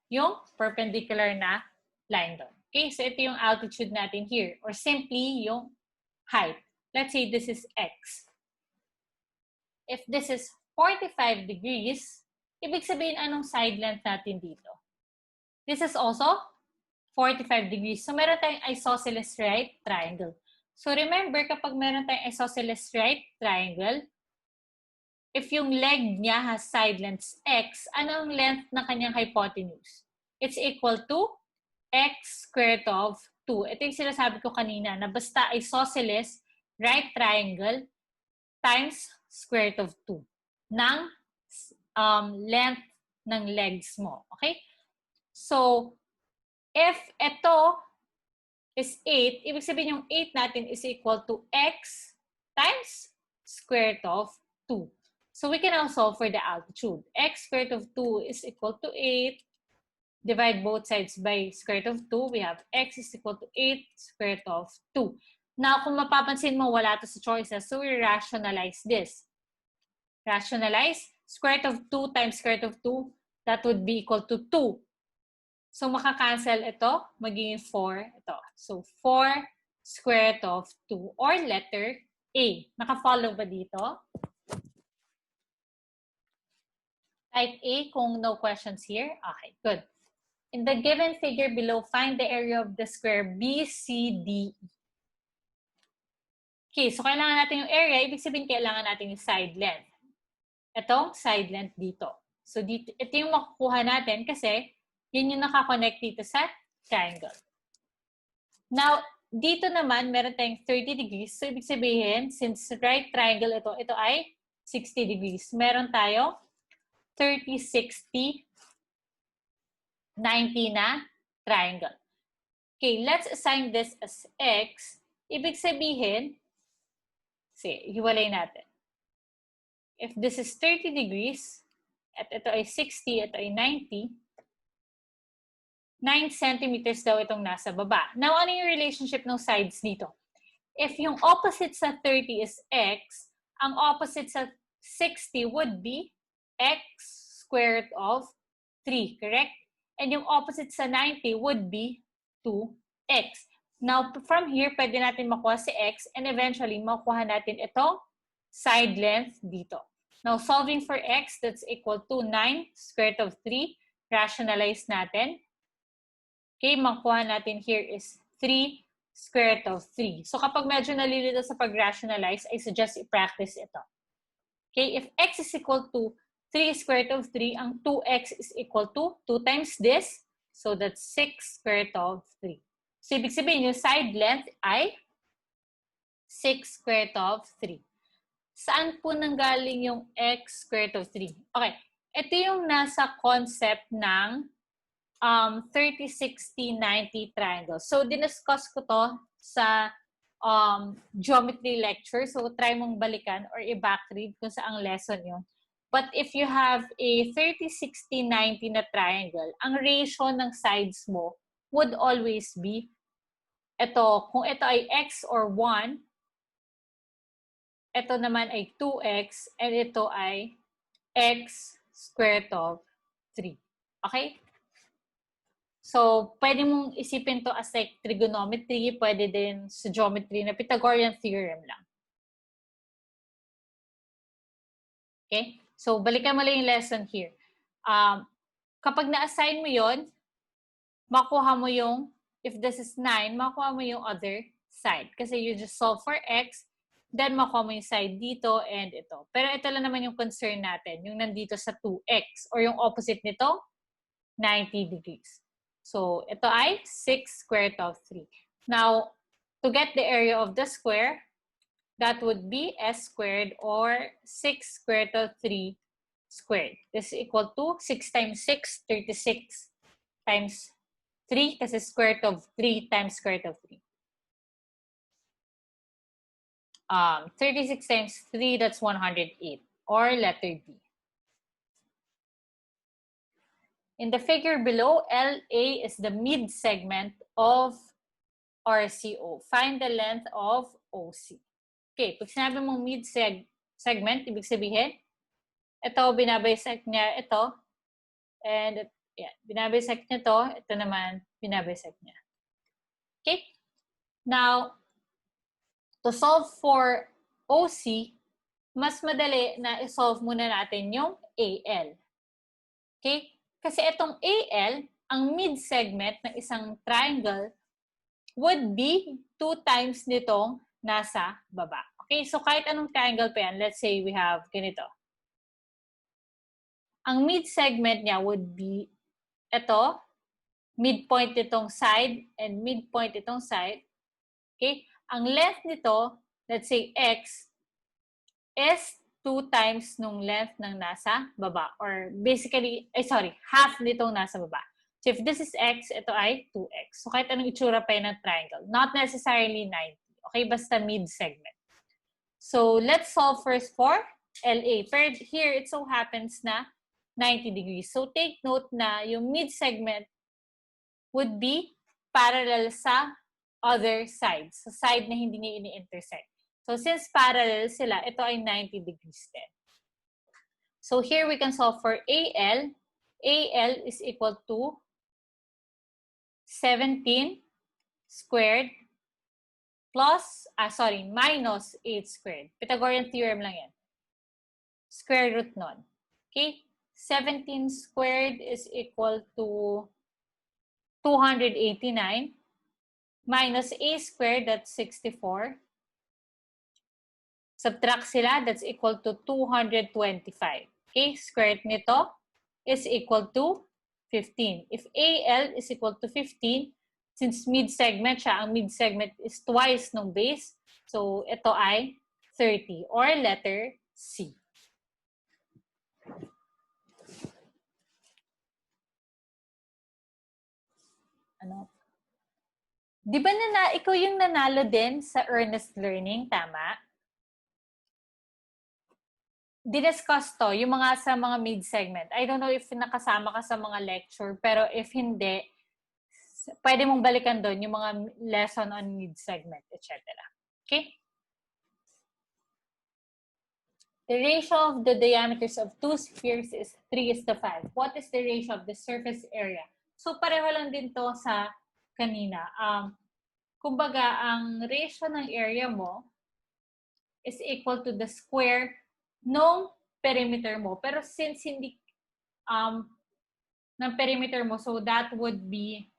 yung perpendicular na line doon. Okay, so ito yung altitude natin here. Or simply, yung height. Let's say this is X. If this is 45 degrees, ibig sabihin anong side length natin dito? This is also 45 degrees. So, meron tayong isosceles right triangle. So, remember, kapag meron tayong isosceles right triangle, if yung leg niya has side lengths X, anong length ng kanyang hypotenuse? It's equal to X squared of 2. Ito yung sinasabi ko kanina, na basta isosceles right triangle times square root of 2 ng length ng legs mo. Okay? So, if ito is 8, ibig sabihin yung 8 natin is equal to X times square root of 2. So, we can now solve for the altitude. X square root of 2 is equal to 8. Divide both sides by square root of 2. We have X is equal to 8 square root of 2. Now, kung mapapansin mo, wala to sa choices. So, we rationalize this. Rationalize. Square root of 2 times square root of 2, that would be equal to 2. So, makakancel ito. Magiging 4. Ito. So, 4 square root of 2 or letter A. Naka-follow ba dito? Type A kung no questions here. Okay, good. In the given figure below, find the area of the square BCDE. Okay, so kailangan natin yung area. Ibig sabihin, kailangan natin yung side length. Itong side length dito. So, dito, ito yung makukuha natin kasi yun yung nakakonect dito sa triangle. Now, dito naman, meron tayong 30 degrees. So, ibig sabihin, since right triangle ito ay 60 degrees. Meron tayo 30, 60, 90 na triangle. Okay, let's assign this as X. Ibig sabihin, hiwalay natin. If this is 30 degrees, at ito ay 60, ito ay 90, 9 centimeters daw itong nasa baba. Now, ano yung relationship ng sides dito? If yung opposite sa 30 is X, ang opposite sa 60 would be X square root of 3, correct? And yung opposite sa 90 would be 2x. Now, from here, pwede natin makuha si x and eventually makuha natin itong side length dito. Now, solving for x, that's equal to 9 square root of 3. Rationalize natin. Okay, makuha natin here is 3 square root of 3. So, kapag medyo nalilito sa pag-rationalize, I suggest i-practice ito. Okay, if x is equal to 3 square root of 3, ang 2x is equal to 2 times this. So, that's 6 square root of 3. So, ibig sabihin, yung side length ay 6 square root of 3. Saan po nanggaling yung x square root of 3? Okay, ito yung nasa concept ng 30, 60, 90 triangle. So, diniscuss ko to sa geometry lecture. So, try mong balikan or i-backread kung saang lesson yun. But if you have a 30, 60, 90 na triangle, ang ratio ng sides mo would always be ito. Kung ito ay x or 1, ito naman ay 2x, and ito ay x square root of 3. Okay? So, pwede mong isipin to as like trigonometry, pwede din sa geometry na Pythagorean theorem lang. Okay? So, balikan mo lang yung lesson here. Kapag na-assign mo yon, makuha mo yung, if this is 9, makuha mo yung other side. Kasi you just solve for x, then makuha mo yung side dito and ito. Pero ito lang naman yung concern natin, yung nandito sa 2x or yung opposite nito, 90 degrees. So, ito ay 6 square root of 3. Now, to get the area of the square, that would be s squared or 6 square root of 3 squared. This is equal to 6 times 6, 36 times 3 kasi square root of 3 times square root of 3. 36 times 3, that's 108, or letter B. In the figure below, LA is the mid-segment of RCO. Find the length of OC. Okay, pag sinabi mong mid-segment, ibig sabihin, ito, binabisect niya ito, and yeah, binabisect niya ito naman, binabisect niya. Okay? Now, to solve for OC, mas madali na isolve muna natin yung AL. Okay? Kasi itong AL, ang mid-segment ng isang triangle would be 2 times nitong nasa baba. Okay? So kahit anong triangle pa yan, let's say we have ganito. Ang mid-segment niya would be ito, midpoint itong side, and midpoint itong side. Okay? Ang length nito, let's say x, is 2 times nung length ng nasa baba. Or basically, half nitong nasa baba. So if this is x, ito ay 2x. So kahit anong itsura pa yun ng triangle. Not necessarily 90. Okay? Basta mid-segment. So let's solve first for LA. Pero here, it so happens na 90 degrees. So take note na yung mid-segment would be parallel sa other sides. Sa side na hindi niya ini-intersect. So, since parallel sila, ito ay 90 degrees din. So, here we can solve for AL. AL is equal to 17 squared plus, minus 8 squared. Pythagorean theorem lang yan. Square root nun. Okay? 17 squared is equal to 289 minus a squared, that's 64. Subtract sila, that's equal to 225. Okay, square root nito is equal to 15. If AL is equal to 15, since mid-segment siya, ang mid-segment is twice ng base, so ito ay 30, or letter C. Ano? Di ba ikaw yung nanalo din sa earnest learning, tama? Diniscuss to, yung mga sa mga mid-segment. I don't know if nakasama ka sa mga lecture, pero if hindi, pwede mong balikan doon yung mga lesson on mid-segment, etc. Okay? The ratio of the diameters of two spheres is 3:5. What is the ratio of the surface area? So, pareho lang din to sa kanina. Kumbaga, ang ratio ng area mo is equal to the square nung perimeter mo. Pero since hindi ng perimeter mo, so that would be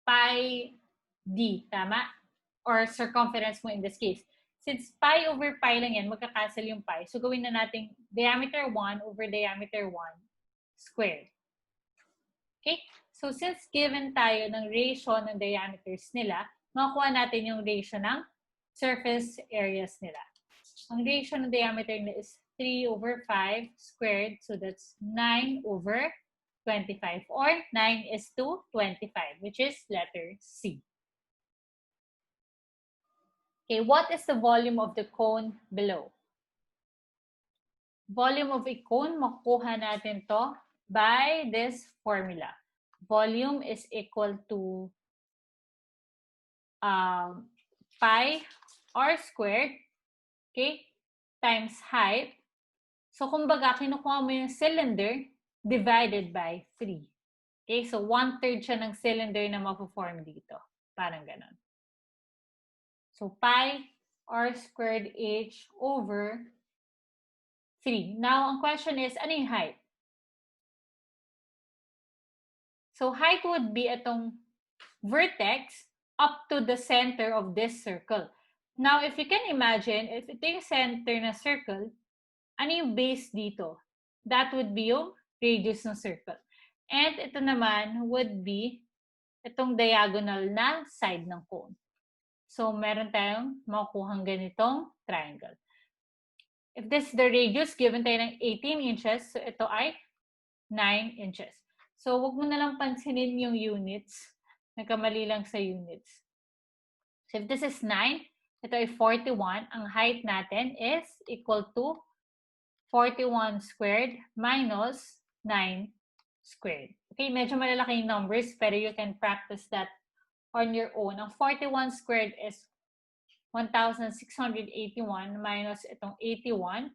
pi d, tama? Or circumference mo in this case. Since pi over pi lang yan, magkakancel yung pi. So gawin na natin diameter 1 over diameter 1 squared. Okay? So since given tayo ng ratio ng diameters nila, makuha natin yung ratio ng surface areas nila. Ang ratio ng diameter nila is 3 over 5 squared. So that's 9 over 25. Or 9 is to 25, which is letter C. Okay, what is the volume of the cone below? Volume of a cone, makukuha natin to by this formula. Volume is equal to pi r squared, okay, times height. So, kumbaga, kinukuha mo yung cylinder divided by 3. Okay, so 1/3 siya ng cylinder na mapo-form dito. Parang ganon. So, pi r squared h over 3. Now, ang question is, ano yung height? So, height would be itong vertex up to the center of this circle. Now, if you can imagine, if ito yung center na circle, ano yung base dito? That would be yung radius ng circle. And ito naman would be itong diagonal na side ng cone. So, meron tayong makukuhang ganitong triangle. If this is the radius, given tayo ng 18 inches, so ito ay 9 inches. So, wag mo na lang pansinin yung units. Nagkamali lang sa units. So, if this is 9, ito ay 41. Ang height natin is equal to 41 squared minus 9 squared. Okay, medyo malalaki yung numbers, pero you can practice that on your own. Ang 41 squared is 1,681 minus itong 81.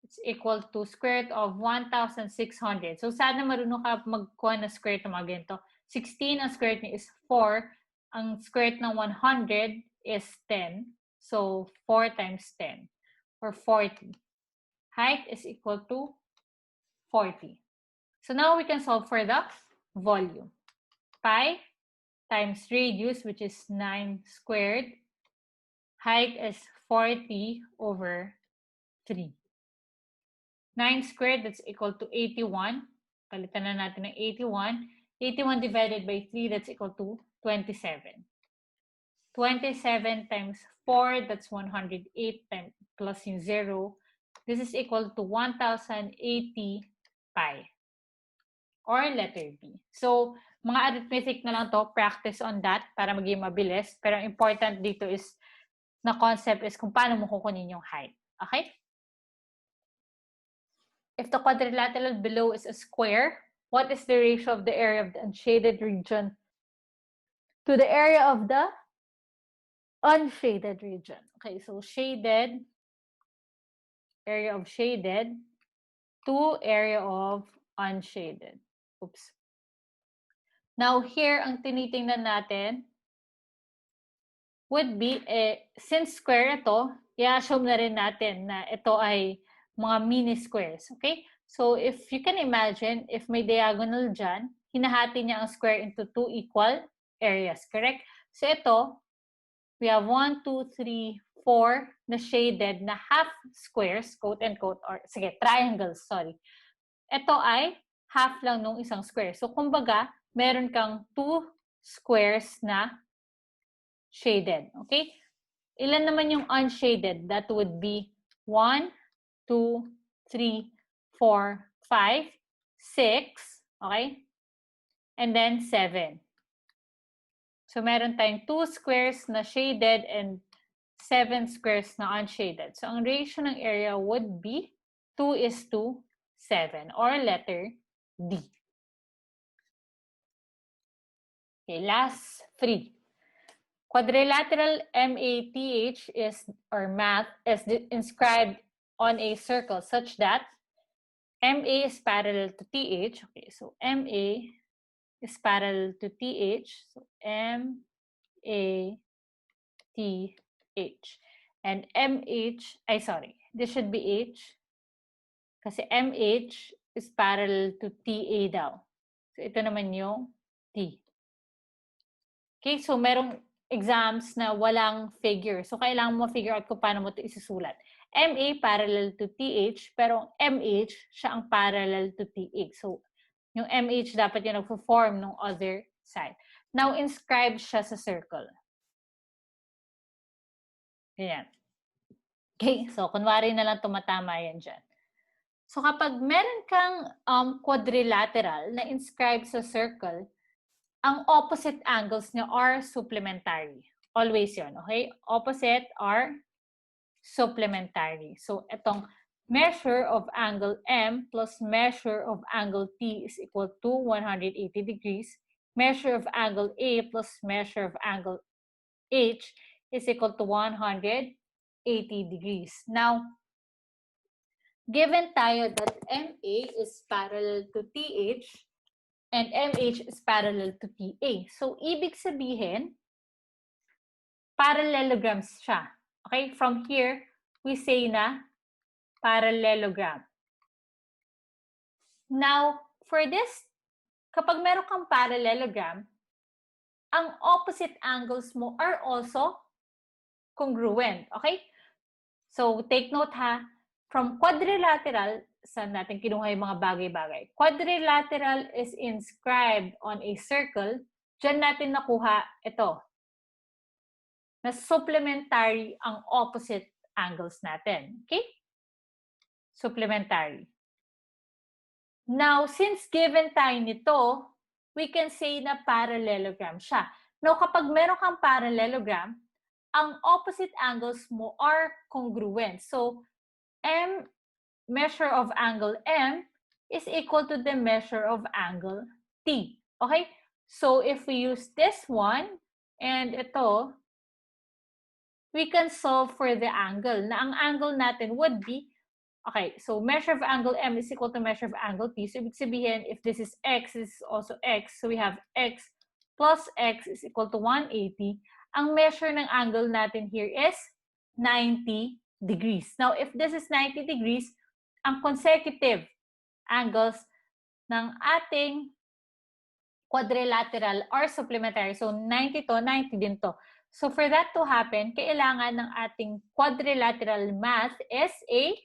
It's equal to square root of 1,600. So, sana marunong ka magkuha na square root ng mga ganito. 16, ang square root niya is 4. Ang square root ng 100 is 10. So, 4 times 10 or 40. Height is equal to 40. So, now we can solve for the volume. Pi times radius, which is 9 squared. Height is 40 over 3. 9 squared, that's equal to 81. Palitan na natin ng 81. 81 divided by 3, that's equal to 27. 27 times 4, that's 108 times plus yung 0. This is equal to 1,080 pi. Or letter B. So, mga arithmetic na lang to, practice on that para maging mabilis. Pero important dito is, na concept is kung paano mo kukunin yung height. Okay? If the quadrilateral below is a square, what is the ratio of the area of the unshaded region to the area of the unshaded region? Okay, so shaded, area of shaded to area of unshaded. Oops. Now, here, ang tinitingnan natin would be, since square ito, i-assume na rin natin na ito ay mga mini squares. Okay? So, if you can imagine, if may diagonal dyan, hinahati niya ang square into 2 equal areas. Correct? So, ito, we have 1, 2, 3, 4 na shaded na half squares, quote and quote, or sige, triangles, sorry. Ito ay half lang nung isang square. So, kumbaga, meron kang 2 squares na shaded. Okay? Ilan naman yung unshaded? That would be 1, 2, 3, 4, 5, 6, okay? And then 7. So, meron tayong 2 squares na shaded and 7 squares na unshaded. So, ang ratio ng area would be 2:7 or letter D. Okay, last 3. Quadrilateral MATH is, or math, is inscribed on a circle such that MA is parallel to TH. Okay, so MA is parallel to TH. So MA, TH. And MH, this should be H. Kasi MH is parallel to TA daw. So ito naman yung T. Okay, so merong exams na walang figure. So kailangan mo figure out kung paano mo ito isusulat. MA parallel to TH, pero MH, siya ang parallel to TH. So, yung MH dapat yung nagpo-form ng other side. Now, inscribe siya sa circle. Ganyan. Okay, so kunwari na lang tumatama yan dyan. So, kapag meron kang quadrilateral na inscribe sa circle, ang opposite angles niya are supplementary. Always yun, okay? Opposite are supplementary. So, itong measure of angle M plus measure of angle T is equal to 180 degrees. Measure of angle A plus measure of angle H is equal to 180 degrees. Now, given tayo that MA is parallel to TH and MH is parallel to TA. So, ibig sabihin, parallelograms siya. Okay, from here, we say na parallelogram. Now, for this, kapag meron kang parallelogram, ang opposite angles mo are also congruent. Okay? So, take note ha, from quadrilateral, saan natin kinuha yung mga bagay-bagay? Quadrilateral is inscribed on a circle. Diyan natin nakuha ito, na supplementary ang opposite angles natin. Okay? Supplementary. Now, since given tayo nito, we can say na parallelogram siya. Now, kapag meron kang parallelogram, ang opposite angles mo are congruent. So, measure of angle M is equal to the measure of angle T. Okay? So, if we use this one, and ito, we can solve for the angle. Na ang angle natin would be, okay, so measure of angle M is equal to measure of angle T. So, ibig sabihin, if this is X, this is also X. So, we have X plus X is equal to 180. Ang measure ng angle natin here is 90 degrees. Now, if this is 90 degrees, ang consecutive angles ng ating quadrilateral are supplementary. So, 90 to, 90 din to. So, for that to happen, kailangan ng ating quadrilateral math is a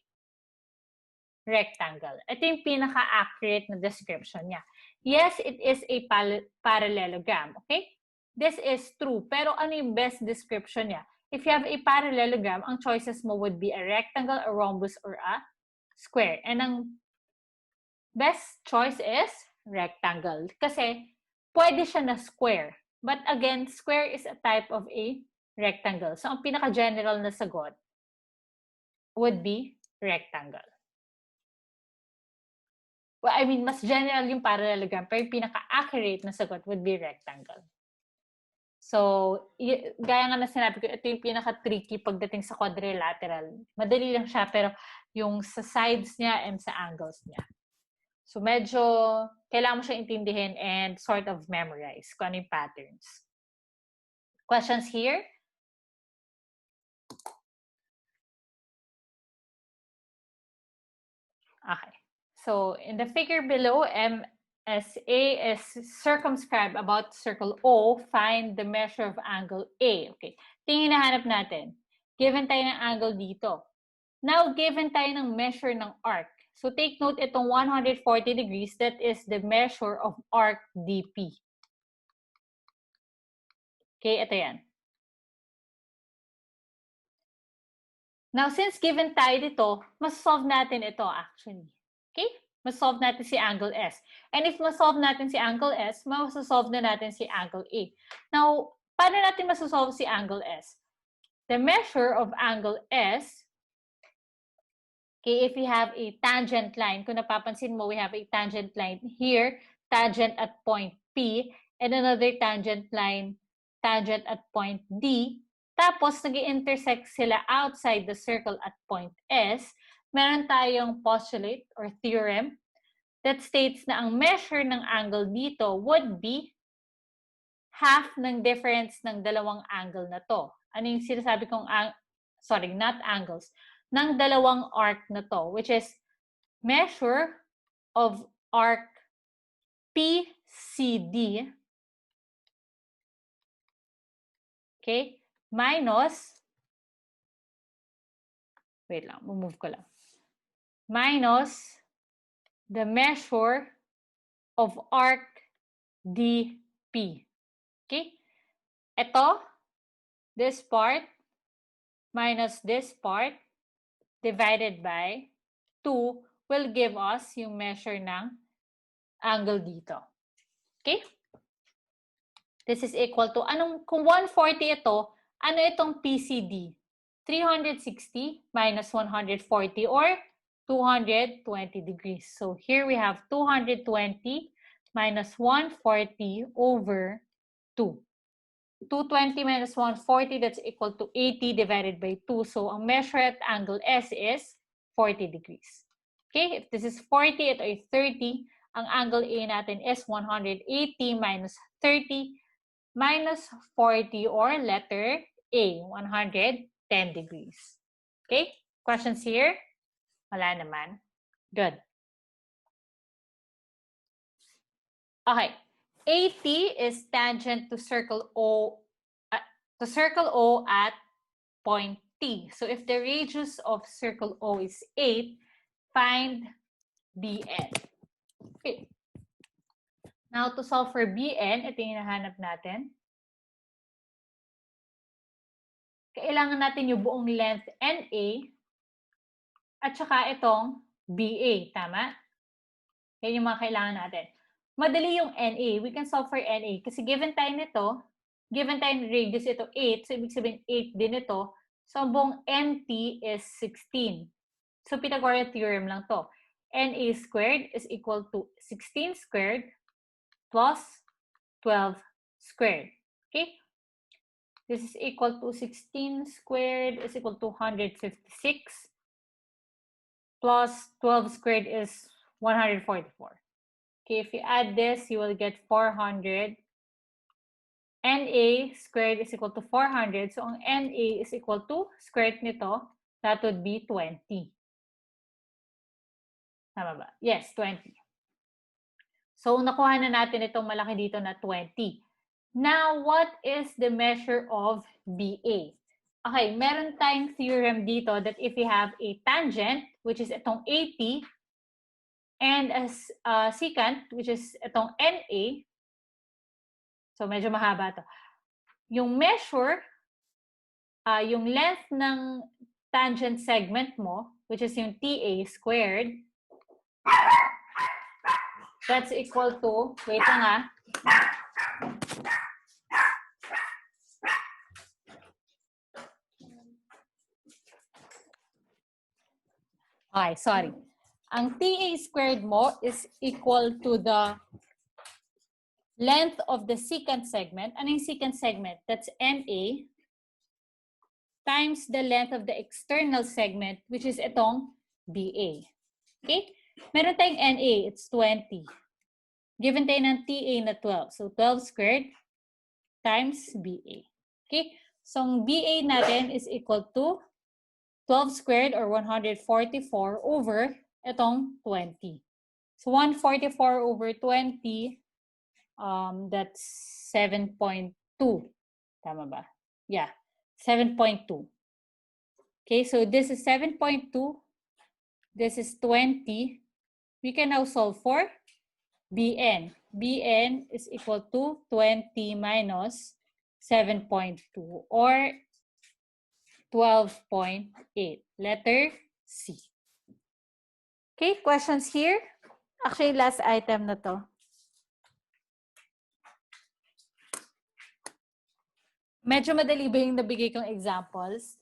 rectangle. Ito yung pinaka-accurate na description niya. Yes, it is a parallelogram. Okay? This is true. Pero ano yung best description niya? If you have a parallelogram, ang choices mo would be a rectangle, a rhombus, or a square. And ang best choice is rectangle. Kasi pwede siya na square. But again, square is a type of a rectangle. So ang pinaka-general na sagot would be rectangle. Well, I mean, mas general yung parallelogram, pero yung pinaka-accurate na sagot would be rectangle. So, gaya nga na sinabi ko, ito yung pinaka-tricky pagdating sa quadrilateral. Madali lang siya, pero yung sa sides niya and sa angles niya. So, medyo kailangan mo siya intindihin and sort of memorize kung ano yung patterns. Questions here? Okay. So, in the figure below, MSA is circumscribed about circle O. Find the measure of angle A. Okay. Tingin na hanap natin. Given tayo ng angle dito. Now, given tayo ng measure ng arc. So, take note itong 140 degrees. That is the measure of arc DP. Okay, ito yan. Now, since given tayo dito, mas-solve natin ito actually. Okay? Mas-solve natin si angle S. And if mas-solve natin si angle S, mas-solve na natin si angle A. Now, paano natin mas-solve si angle S? The measure of angle S, okay, if we have a tangent line, kung napapansin mo, we have a tangent line here, tangent at point P, and another tangent line, tangent at point D. Tapos, nag-intersect sila outside the circle at point S. Meron tayong postulate or theorem that states na ang measure ng angle dito would be half ng difference ng dalawang angle na to. Ano yung sinasabi kong, sorry, not angles, ng dalawang arc na to, which is measure of arc PCD, okay, minus, wait lang, move ko lang, minus the measure of arc DP. Okay? Ito, this part, minus this part, divided by 2, will give us yung measure ng angle dito. Okay? This is equal to, kung 140 ito, ano itong PCD? 360 minus 140 or 220 degrees. So here we have 220 minus 140 over 2. 220 minus 140, that's equal to 80 divided by 2. So ang measure at angle S is 40 degrees. Okay, if this is 40, ito ay 30. Ang angle A natin is 180 minus 30 minus 40 or letter A, 110 degrees. Okay, questions here? Wala naman. Good. Okay. AT is tangent to circle O at point T. So if the radius of circle O is 8, find BN. Okay. Now to solve for BN, ito yung hinahanap natin. Kailangan natin yung buong length NA at saka itong BA, tama? Yan yung mga kailangan natin. Madali yung NA. We can solve for NA. Kasi given tayo nito, given tayo radius ito 8, so ibig sabihin 8 din ito. So ang buong NT is 16. So Pythagorean theorem lang to. NA squared is equal to 16 squared plus 12 squared. Okay? This is equal to 16 squared is equal to 156 plus 12 squared is 144. Okay, if you add this, you will get 400. NA squared is equal to 400. So, ang NA is equal to square root nito, that would be 20. Tama ba? Yes, 20. So, nakuha na natin itong malaki dito na 20. Now, what is the measure of BA? Okay, meron tayong theorem dito that if you have a tangent, which is itong AT, and as secant, which is itong NA, so medyo mahaba to. Yung measure, yung length ng tangent segment mo, which is yung TA squared, that's equal to, wait lang Okay, sorry. Ang TA squared mo is equal to the length of the secant segment. Ano yung secant segment? That's NA times the length of the external segment, which is itong BA. Okay? Meron tayong NA, it's 20. Given tayo ng TA na 12. So 12 squared times BA. Okay? So ang BA natin is equal to 12 squared or 144 over itong 20. So 144 over 20, that's 7.2. Tama ba? Yeah, 7.2. Okay, so this is 7.2. This is 20. We can now solve for BN. BN is equal to 20 minus 7.2 or 12.8. Letter C. Okay, questions here? Actually, last item na to. Medyo madali ba yung nabigay kong examples?